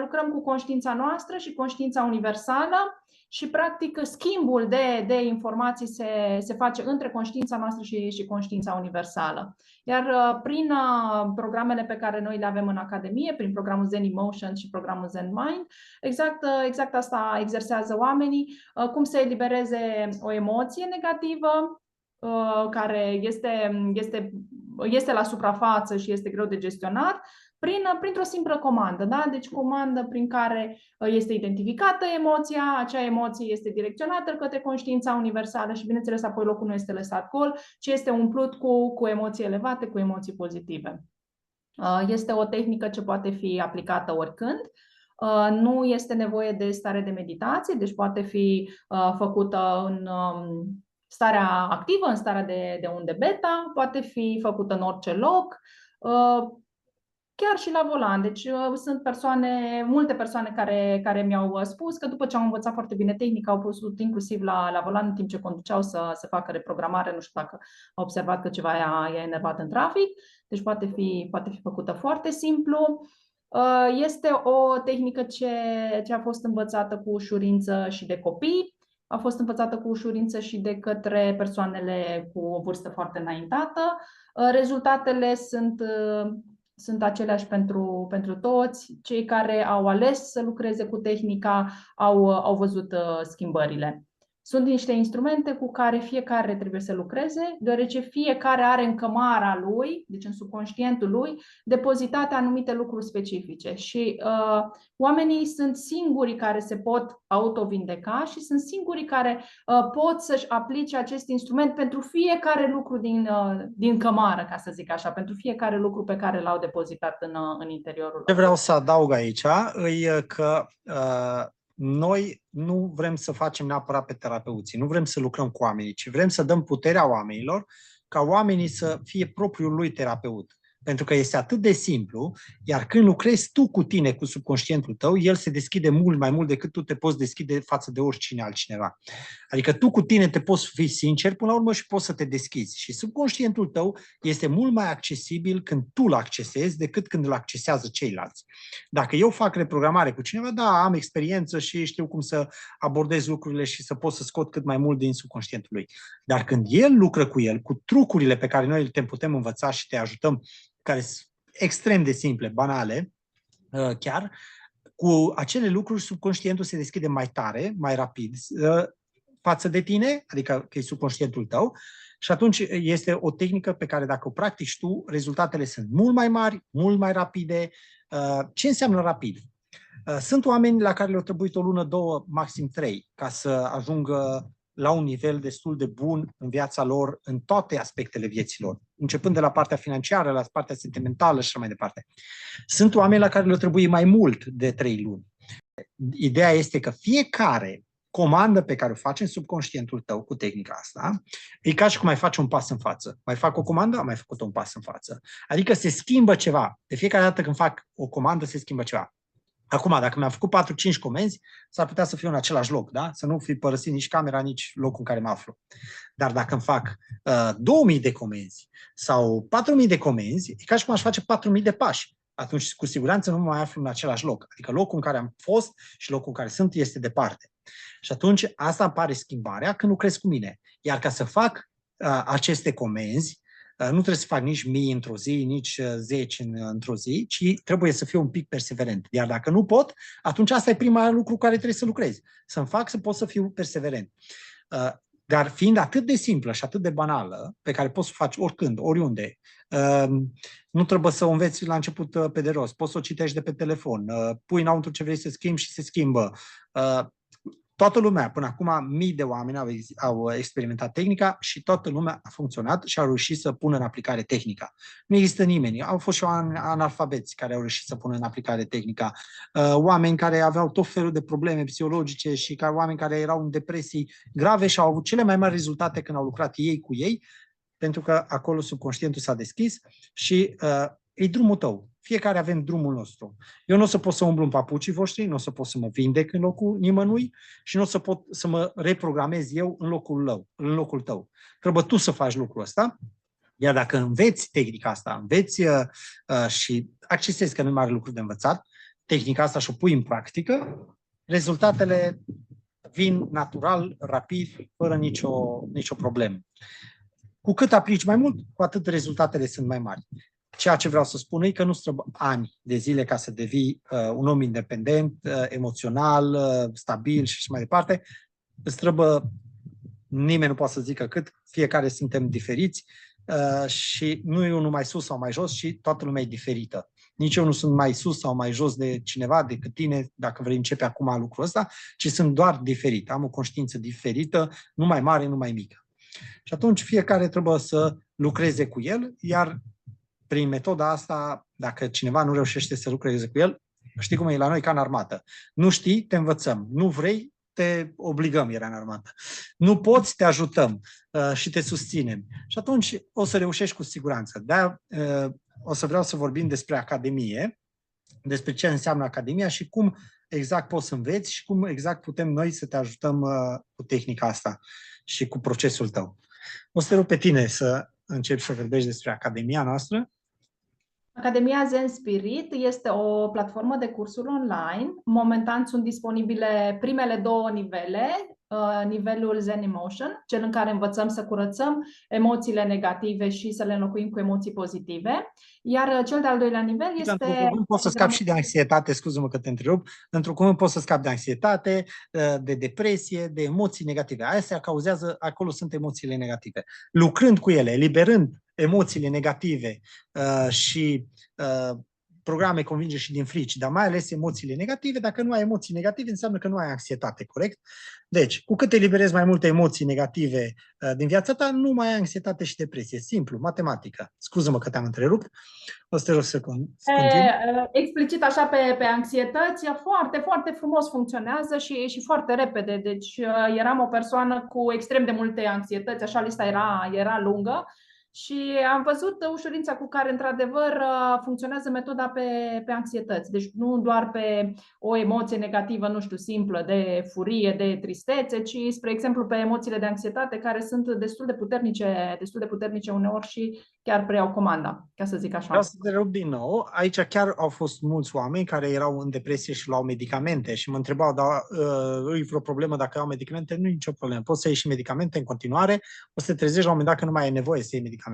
S3: Lucrăm cu conștiința noastră și conștiința universală și practic schimbul de informații se face între conștiința noastră și conștiința universală. Iar prin programele pe care noi le avem în Academie, prin programul Zen Emotion și programul Zen Mind, exact asta exersează oamenii, cum să elibereze o emoție negativă care este la suprafață și este greu de gestionat, printr-o simplă comandă, da? Deci comandă prin care este identificată emoția, acea emoție este direcționată către conștiința universală și, bineînțeles, apoi locul nu este lăsat gol, ci este umplut cu emoții elevate, cu emoții pozitive. Este o tehnică ce poate fi aplicată oricând. Nu este nevoie de stare de meditație, deci poate fi făcută în starea activă, în starea de unde beta, poate fi făcută în orice loc, chiar și la volan. Deci sunt multe persoane care mi-au spus că după ce au învățat foarte bine tehnica, au pus inclusiv la volan în timp ce conduceau să facă reprogramare. Nu știu dacă au observat că ceva i-a enervat în trafic. Deci poate fi făcută foarte simplu. Este o tehnică ce a fost învățată cu ușurință și de copii. A fost învățată cu ușurință și de către persoanele cu o vârstă foarte înaintată. Rezultatele sunt aceleași pentru toți. Cei care au ales să lucreze cu tehnica au văzut schimbările. Sunt niște instrumente cu care fiecare trebuie să lucreze, deoarece fiecare are în cămara lui, deci în subconștientul lui, depozitate anumite lucruri specifice. Și oamenii sunt singurii care se pot autovindeca și sunt singurii care pot să-și aplice acest instrument pentru fiecare lucru din cămară, ca să zic așa, pentru fiecare lucru pe care l-au depozitat în interiorul
S1: Ce
S3: lor.
S1: vreau să adaug aici e că noi nu vrem să facem neapărat pe terapeuții, nu vrem să lucrăm cu oamenii, ci vrem să dăm puterea oamenilor ca oamenii să fie propriul lui terapeut. Pentru că este atât de simplu, iar când lucrezi tu cu tine, cu subconștientul tău, el se deschide mult mai mult decât tu te poți deschide față de oricine altcineva. Adică tu cu tine te poți fi sincer până la urmă și poți să te deschizi. Și subconștientul tău este mult mai accesibil când tu îl accesezi decât când îl accesează ceilalți. Dacă eu fac reprogramare cu cineva, da, am experiență și știu cum să abordez lucrurile și să pot să scot cât mai mult din subconștientul lui. Dar când el lucră cu el, cu trucurile pe care noi te putem învăța și te ajutăm, care sunt extrem de simple, banale, chiar, cu acele lucruri subconștientul se deschide mai tare, mai rapid față de tine, adică că e subconștientul tău, și atunci este o tehnică pe care dacă o practici tu, rezultatele sunt mult mai mari, mult mai rapide. Ce înseamnă rapid? Sunt oameni la care le-a trebuit o lună, două, maxim 3, ca să ajungă la un nivel destul de bun în viața lor, în toate aspectele vieții lor, începând de la partea financiară, la partea sentimentală și așa mai departe. Sunt oameni la care le-a trebuit mai mult de 3 luni. Ideea este că fiecare comandă pe care o faci în subconștientul tău cu tehnica asta, e ca și cum mai faci un pas în față. Mai fac o comandă, am mai făcut un pas în față. Adică se schimbă ceva. De fiecare dată când fac o comandă, se schimbă ceva. Acum, dacă mi-am făcut 4-5 comenzi, s-ar putea să fiu în același loc, da? Să nu fi părăsit nici camera, nici locul în care mă aflu. Dar dacă îmi fac 2000 de comenzi sau 4000 de comenzi, e ca și cum aș face 4000 de pași. Atunci, cu siguranță, nu mă mai aflu în același loc. Adică locul în care am fost și locul în care sunt este departe. Și atunci, asta apare schimbarea când lucrez cu mine. Iar ca să fac aceste comenzi, nu trebuie să fac nici 1000 într-o zi, nici 10 într-o zi, ci trebuie să fiu un pic perseverent. Iar dacă nu pot, atunci asta e prima lucru care trebuie să lucrez. Să-mi fac să pot să fiu perseverent. Dar fiind atât de simplă și atât de banală, pe care poți să o faci oricând, oriunde, nu trebuie să o înveți la început pe de rost, poți să o citești de pe telefon, pui înăuntru ce vrei să schimbi și se schimbă. Toată lumea, până acum mii de oameni au experimentat tehnica și toată lumea a funcționat și a reușit să pună în aplicare tehnica. Nu există nimeni. Au fost și analfabeți care au reușit să pună în aplicare tehnica. Oameni care aveau tot felul de probleme psihologice și oameni care erau în depresii grave și au avut cele mai mari rezultate când au lucrat ei cu ei, pentru că acolo subconștientul s-a deschis și e drumul tău. Fiecare avem drumul nostru. Eu nu o să pot să umblu în papucii voștri, nu o să pot să mă vindec în locul nimănui și nu o să pot să mă reprogramez eu în locul tău. Trebuie tu să faci lucrul ăsta, iar dacă înveți tehnica asta, înveți și accesezi, că nu e mare lucru de învățat, tehnica asta și o pui în practică, rezultatele vin natural, rapid, fără nicio problemă. Cu cât aplici mai mult, cu atât rezultatele sunt mai mari. Ceea ce vreau să spun e că nu-ți trebuie ani de zile ca să devii un om independent, emoțional, stabil și așa mai departe. Îți trebuie, nimeni nu poate să zică cât, fiecare suntem diferiți și nu e unul mai sus sau mai jos, ci toată lumea e diferită. Nici eu nu sunt mai sus sau mai jos de cineva decât tine, dacă vrei începe acum lucrul ăsta, ci sunt doar diferit. Am o conștiință diferită, nu mai mare, nu mai mică. Și atunci fiecare trebuie să lucreze cu el, iar prin metoda asta, dacă cineva nu reușește să lucreze cu el, știi cum e la noi ca în armată. Nu știi, te învățăm. Nu vrei, te obligăm, era în armată. Nu poți, te ajutăm și te susținem. Și atunci o să reușești cu siguranță. De-aia o să vreau să vorbim despre Academie, despre ce înseamnă Academia și cum exact poți să înveți și cum exact putem noi să te ajutăm cu tehnica asta și cu procesul tău. O să te rog pe tine să începi să vorbești despre Academia noastră.
S3: Academia Zen Spirit este o platformă de cursuri online. Momentan sunt disponibile primele 2 nivele nivelul Zen Emotion, cel în care învățăm să curățăm emoțiile negative și să le înlocuim cu emoții pozitive. Iar cel de-al doilea nivel este...
S1: Într-un cuvânt poți să scapi și de anxietate, scuză-mă că te întrerup, într-un cuvânt poți să scapi de anxietate, de depresie, de emoții negative. Astea cauzează, acolo sunt emoțiile negative. Lucrând cu ele, eliberând emoțiile negative și programe convingeri și din frici, dar mai ales emoțiile negative. Dacă nu ai emoții negative, înseamnă că nu ai anxietate, corect? Deci, cu cât eliberezi mai multe emoții negative din viața ta, nu mai ai anxietate și depresie. Simplu, matematică. Scuză-mă că te-am întrerupt. O să te rog să continui.
S3: Explicit așa pe anxietăți, foarte, foarte frumos funcționează și foarte repede. Deci eram o persoană cu extrem de multe anxietăți, așa lista era lungă. Și am văzut ușurința cu care, într-adevăr, funcționează metoda pe anxietăți. Deci nu doar pe o emoție negativă, nu știu, simplă, de furie, de tristețe, ci, spre exemplu, pe emoțiile de anxietate, care sunt destul de puternice uneori și chiar preiau comanda, ca să zic așa.
S1: Vreau să te rog din nou. Aici chiar au fost mulți oameni care erau în depresie și luau medicamente și mă întrebau, dar îi vreo problemă dacă au medicamente? Nu e nicio problemă. Poți să iei și medicamente în continuare. O să te trezești la un moment dat că nu mai ai nevoie să iei medicamentele.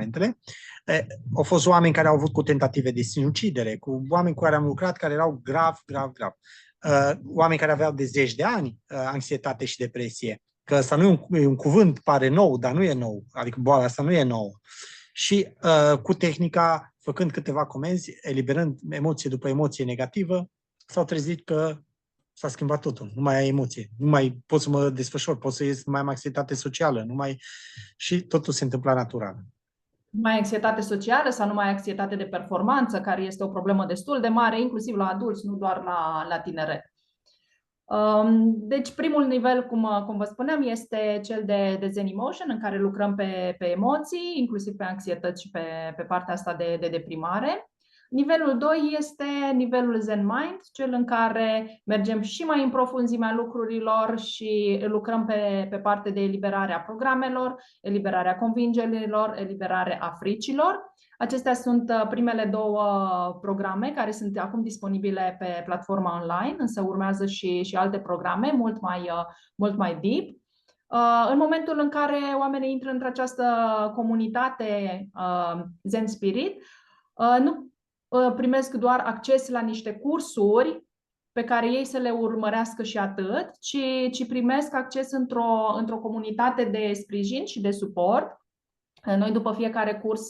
S1: Au fost oameni care au avut cu tentative de sinucidere, cu oameni cu care am lucrat care erau grav. Oameni care aveau de 10 de ani anxietate și depresie. Că asta nu e un cuvânt, pare nou, dar nu e nou. Adică boala asta nu e nouă. Și cu tehnica, făcând câteva comenzi, eliberând emoție după emoție negativă, s-au trezit că s-a schimbat totul. Nu mai ai emoție, nu mai pot să mă desfășor, pot să ies, nu mai am anxietate socială, și totul se întâmpla natural.
S3: Nu mai ai anxietate socială sau nu mai ai anxietate de performanță, care este o problemă destul de mare, inclusiv la adulți, nu doar la tineret. Deci primul nivel, cum vă spuneam, este cel de Zen Emotion, în care lucrăm pe emoții, inclusiv pe anxietăți și pe partea asta de deprimare. Nivelul 2 este nivelul Zen Mind, cel în care mergem și mai în profunzimea lucrurilor și lucrăm pe partea de eliberare a programelor, eliberarea convingerilor, eliberarea fricilor. Acestea sunt primele 2 programe care sunt acum disponibile pe platforma online, însă urmează și alte programe mult mai deep. În momentul în care oamenii intră într-această comunitate Zen Spirit, nu primesc doar acces la niște cursuri pe care ei să le urmărească și atât, ci primesc acces într-o comunitate de sprijin și de suport. Noi, după fiecare curs,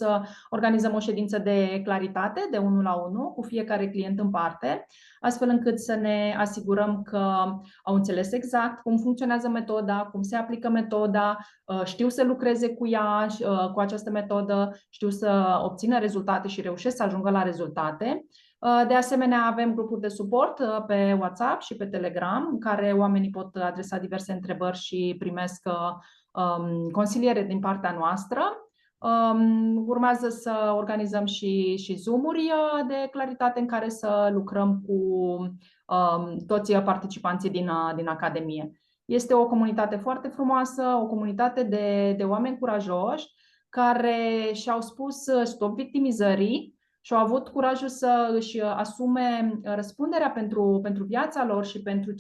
S3: organizăm o ședință de claritate, de 1 la 1, cu fiecare client în parte, astfel încât să ne asigurăm că au înțeles exact cum funcționează metoda, cum se aplică metoda, știu să lucreze cu ea, cu această metodă, știu să obțină rezultate și reușesc să ajungă la rezultate. De asemenea, avem grupuri de suport pe WhatsApp și pe Telegram, în care oamenii pot adresa diverse întrebări și primesc consiliere din partea noastră. Urmează să organizăm și Zoom-uri de claritate în care să lucrăm cu toți participanții din Academie. Este o comunitate foarte frumoasă, o comunitate de oameni curajoși care și-au spus stop victimizării și au avut curajul să își asume răspunderea pentru viața lor și pentru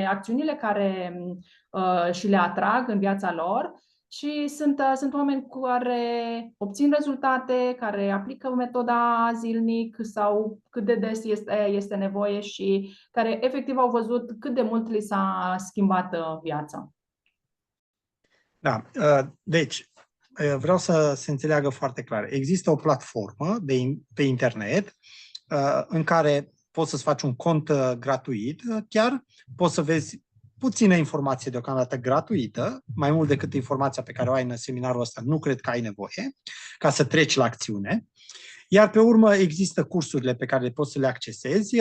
S3: acțiunile care și le atrag în viața lor. Și sunt oameni care obțin rezultate, care aplică metoda zilnic sau cât de des este nevoie și care efectiv au văzut cât de mult li s-a schimbat viața.
S1: Da, deci vreau să se înțeleagă foarte clar. Există o platformă pe internet în care poți să-ți faci un cont gratuit, chiar poți să vezi puțină informație deocamdată gratuită, mai mult decât informația pe care o ai în seminarul ăsta, nu cred că ai nevoie, ca să treci la acțiune. Iar pe urmă există cursurile pe care poți să le accesezi,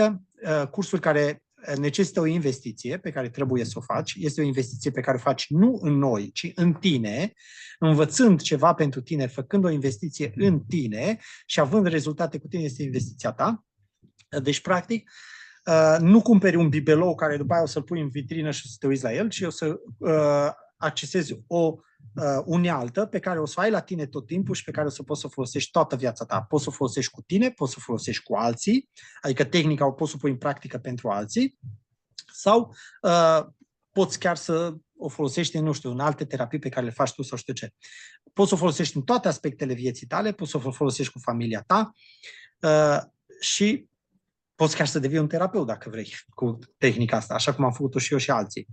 S1: cursuri care necesită o investiție pe care trebuie să o faci. Este o investiție pe care o faci nu în noi, ci în tine, învățând ceva pentru tine, făcând o investiție în tine și având rezultate cu tine, este investiția ta. Deci, practic, nu cumperi un bibelou care după aia o să-l pui în vitrină și o să te uiți la el, ci o să accesezi o unealtă pe care o să o ai la tine tot timpul și pe care o să poți să o folosești toată viața ta. Poți să o folosești cu tine, poți să o folosești cu alții, adică tehnica o poți să o pui în practică pentru alții, sau poți chiar să o folosești, nu știu, în alte terapii pe care le faci tu sau știu ce. Poți să o folosești în toate aspectele vieții tale, poți să o folosești cu familia ta și poți chiar să devii un terapeut dacă vrei cu tehnica asta, așa cum am făcut-o și eu și alții.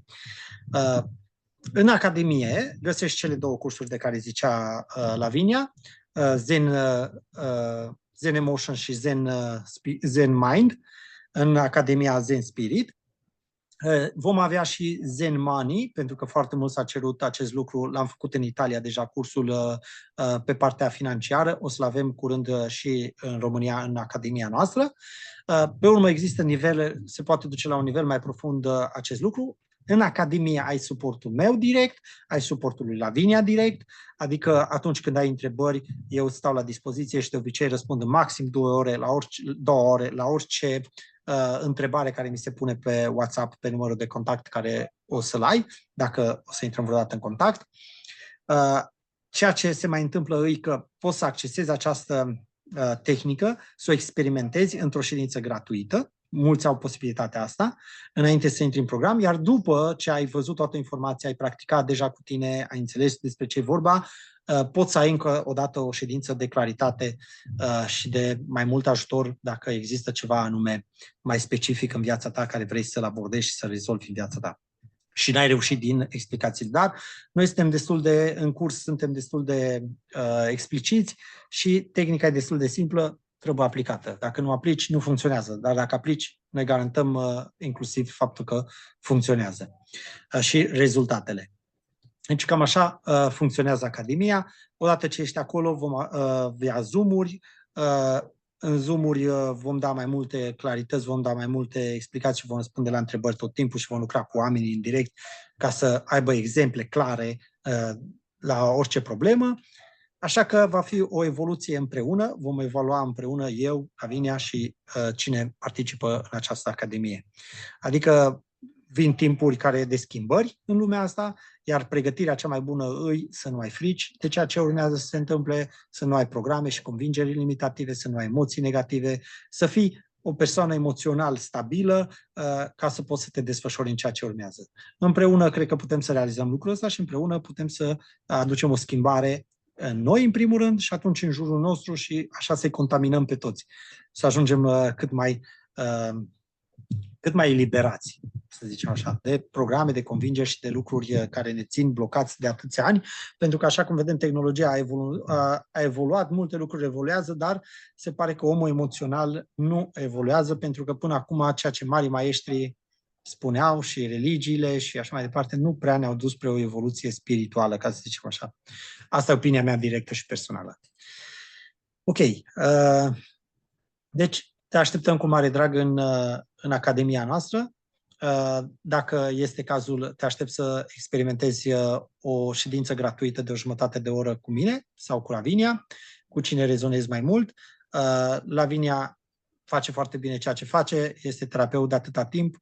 S1: În Academie găsești cele 2 cursuri de care zicea Lavinia, Zen Emotion și Zen Mind, în Academia Zen Spirit. Vom avea și Zen Money, pentru că foarte mult s-a cerut acest lucru. L-am făcut în Italia deja, cursul pe partea financiară. O să-l avem curând și în România, în Academia noastră. Pe urmă există nivele, se poate duce la un nivel mai profund acest lucru. În Academie ai suportul meu direct, ai suportul lui Lavinia direct, adică atunci când ai întrebări, eu stau la dispoziție și de obicei răspund în maxim 2 ore, la orice întrebare care mi se pune pe WhatsApp, pe numărul de contact care o să-l ai, dacă o să intrăm vreodată în contact. Ceea ce se mai întâmplă e că poți să accesezi această tehnică, să o experimentezi într-o ședință gratuită. Mulți au posibilitatea asta, înainte să intri în program, iar după ce ai văzut toată informația, ai practicat deja cu tine, ai înțeles despre ce e vorba, poți să ai încă o dată o ședință de claritate și de mai mult ajutor dacă există ceva anume mai specific în viața ta care vrei să-l abordezi și să rezolvi în viața ta. Și n-ai reușit din explicații. Dar noi în curs suntem destul de expliciți și tehnica e destul de simplă, trebuie aplicată. Dacă nu aplici, nu funcționează. Dar dacă aplici, ne garantăm inclusiv faptul că funcționează și rezultatele. Deci cam așa funcționează Academia. Odată ce ești acolo, vom avea Zoom-uri. În Zoom-uri vom da mai multe clarități, vom da mai multe explicații, vom răspunde la întrebări tot timpul și vom lucra cu oamenii în direct ca să aibă exemple clare la orice problemă. Așa că va fi o evoluție împreună, vom evalua împreună eu, Lavinia și cine participă în această Academie. Adică vin timpuri care de schimbări în lumea asta, iar pregătirea cea mai bună îi să nu ai frici de ceea ce urmează să se întâmple, să nu ai programe și convingeri limitative, să nu ai emoții negative, să fii o persoană emoțional stabilă ca să poți să te desfășori în ceea ce urmează. Împreună cred că putem să realizăm lucrul ăsta și împreună putem să aducem o schimbare în noi, în primul rând, și atunci în jurul nostru și așa să-i contaminăm pe toți. Să ajungem cât mai eliberați, să zicem așa, de programe, de convingeri și de lucruri care ne țin blocați de atâția ani, pentru că, așa cum vedem, tehnologia a evoluat, multe lucruri evoluează, dar se pare că omul emoțional nu evoluează, pentru că până acum ceea ce marii maestri spuneau și religiile și așa mai departe, nu prea ne-au dus spre o evoluție spirituală, ca să zicem așa. Asta e opinia mea directă și personală. Ok. Deci, te așteptăm cu mare drag în Academia noastră. Dacă este cazul, te aștept să experimentezi o ședință gratuită de o jumătate de oră cu mine sau cu Lavinia, cu cine rezonezi mai mult. Lavinia face foarte bine ceea ce face, este terapeut de atâta timp,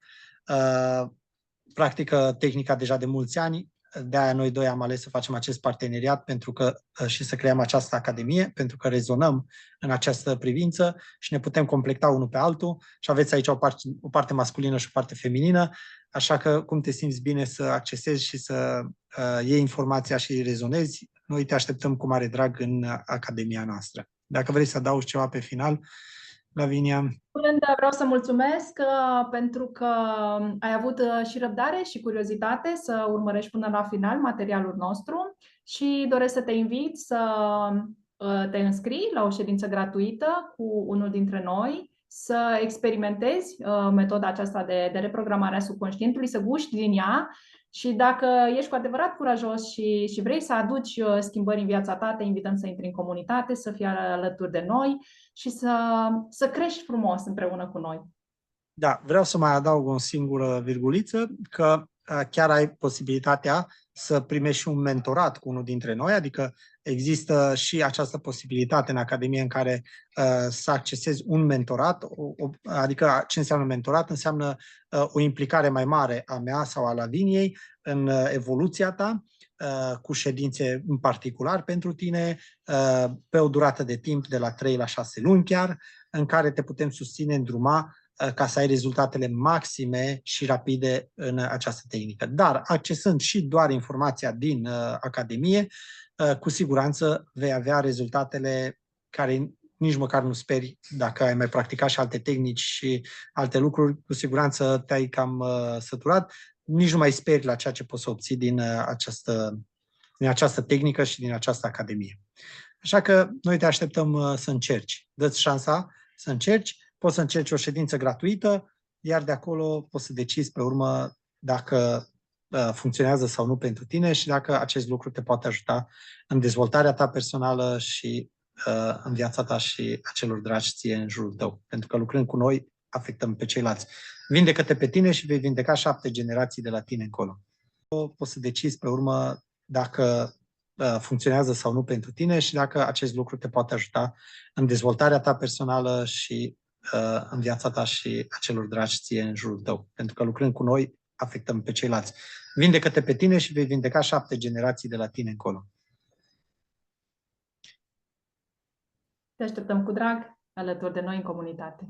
S1: practică tehnica deja de mulți ani, de-aia noi doi am ales să facem acest parteneriat și să creăm această academie, pentru că rezonăm în această privință și ne putem completa unul pe altul și aveți aici o parte masculină și o parte feminină, așa că cum te simți bine să accesezi și să iei informația și rezonezi, noi te așteptăm cu mare drag în academia noastră. Dacă vrei să adaugi ceva pe final, Lavinia.
S3: Vreau să mulțumesc pentru că ai avut și răbdare și curiozitate să urmărești până la final materialul nostru și doresc să te invit să te înscrii la o ședință gratuită cu unul dintre noi, să experimentezi metoda aceasta de reprogramare a subconștientului, să guști din ea. Și dacă ești cu adevărat curajos și vrei să aduci schimbări în viața ta, te invităm să intri în comunitate, să fii alături de noi și să crești frumos împreună cu noi.
S1: Da, vreau să mai adaug o singură virguliță, că chiar ai posibilitatea să primești și un mentorat cu unul dintre noi, adică există și această posibilitate în Academie în care să accesezi un mentorat, adică ce înseamnă mentorat? Înseamnă o implicare mai mare a mea sau a Laviniei în evoluția ta, cu ședințe în particular pentru tine, pe o durată de timp de la 3 la 6 luni chiar, în care te putem susține, îndruma ca să ai rezultatele maxime și rapide în această tehnică. Dar accesând și doar informația din Academie, cu siguranță vei avea rezultatele care nici măcar nu speri. Dacă ai mai practicat și alte tehnici și alte lucruri, cu siguranță te-ai cam săturat. Nici nu mai speri la ceea ce poți să obții din această tehnică și din această Academie. Așa că noi te așteptăm să încerci. Dă-ți șansa să încerci. Poți să încerci o ședință gratuită, iar de acolo poți să decizi pe urmă dacă funcționează sau nu pentru tine și dacă acest lucru te poate ajuta în dezvoltarea ta personală și în viața ta și a celor dragi ție în jurul tău. Pentru că lucrând cu noi, afectăm pe ceilalți. Vindecă-te pe tine și vei vindeca 7 generații de la tine încolo. Poți să decizi pe urmă dacă funcționează sau nu pentru tine și dacă acest lucru te poate ajuta în dezvoltarea ta personală și în viața ta și a celor dragi ție în jurul tău. Pentru că lucrând cu noi, afectăm pe ceilalți. Vindecă-te pe tine și vei vindeca 7 generații de la tine încolo.
S3: Te așteptăm cu drag alături de noi în comunitate.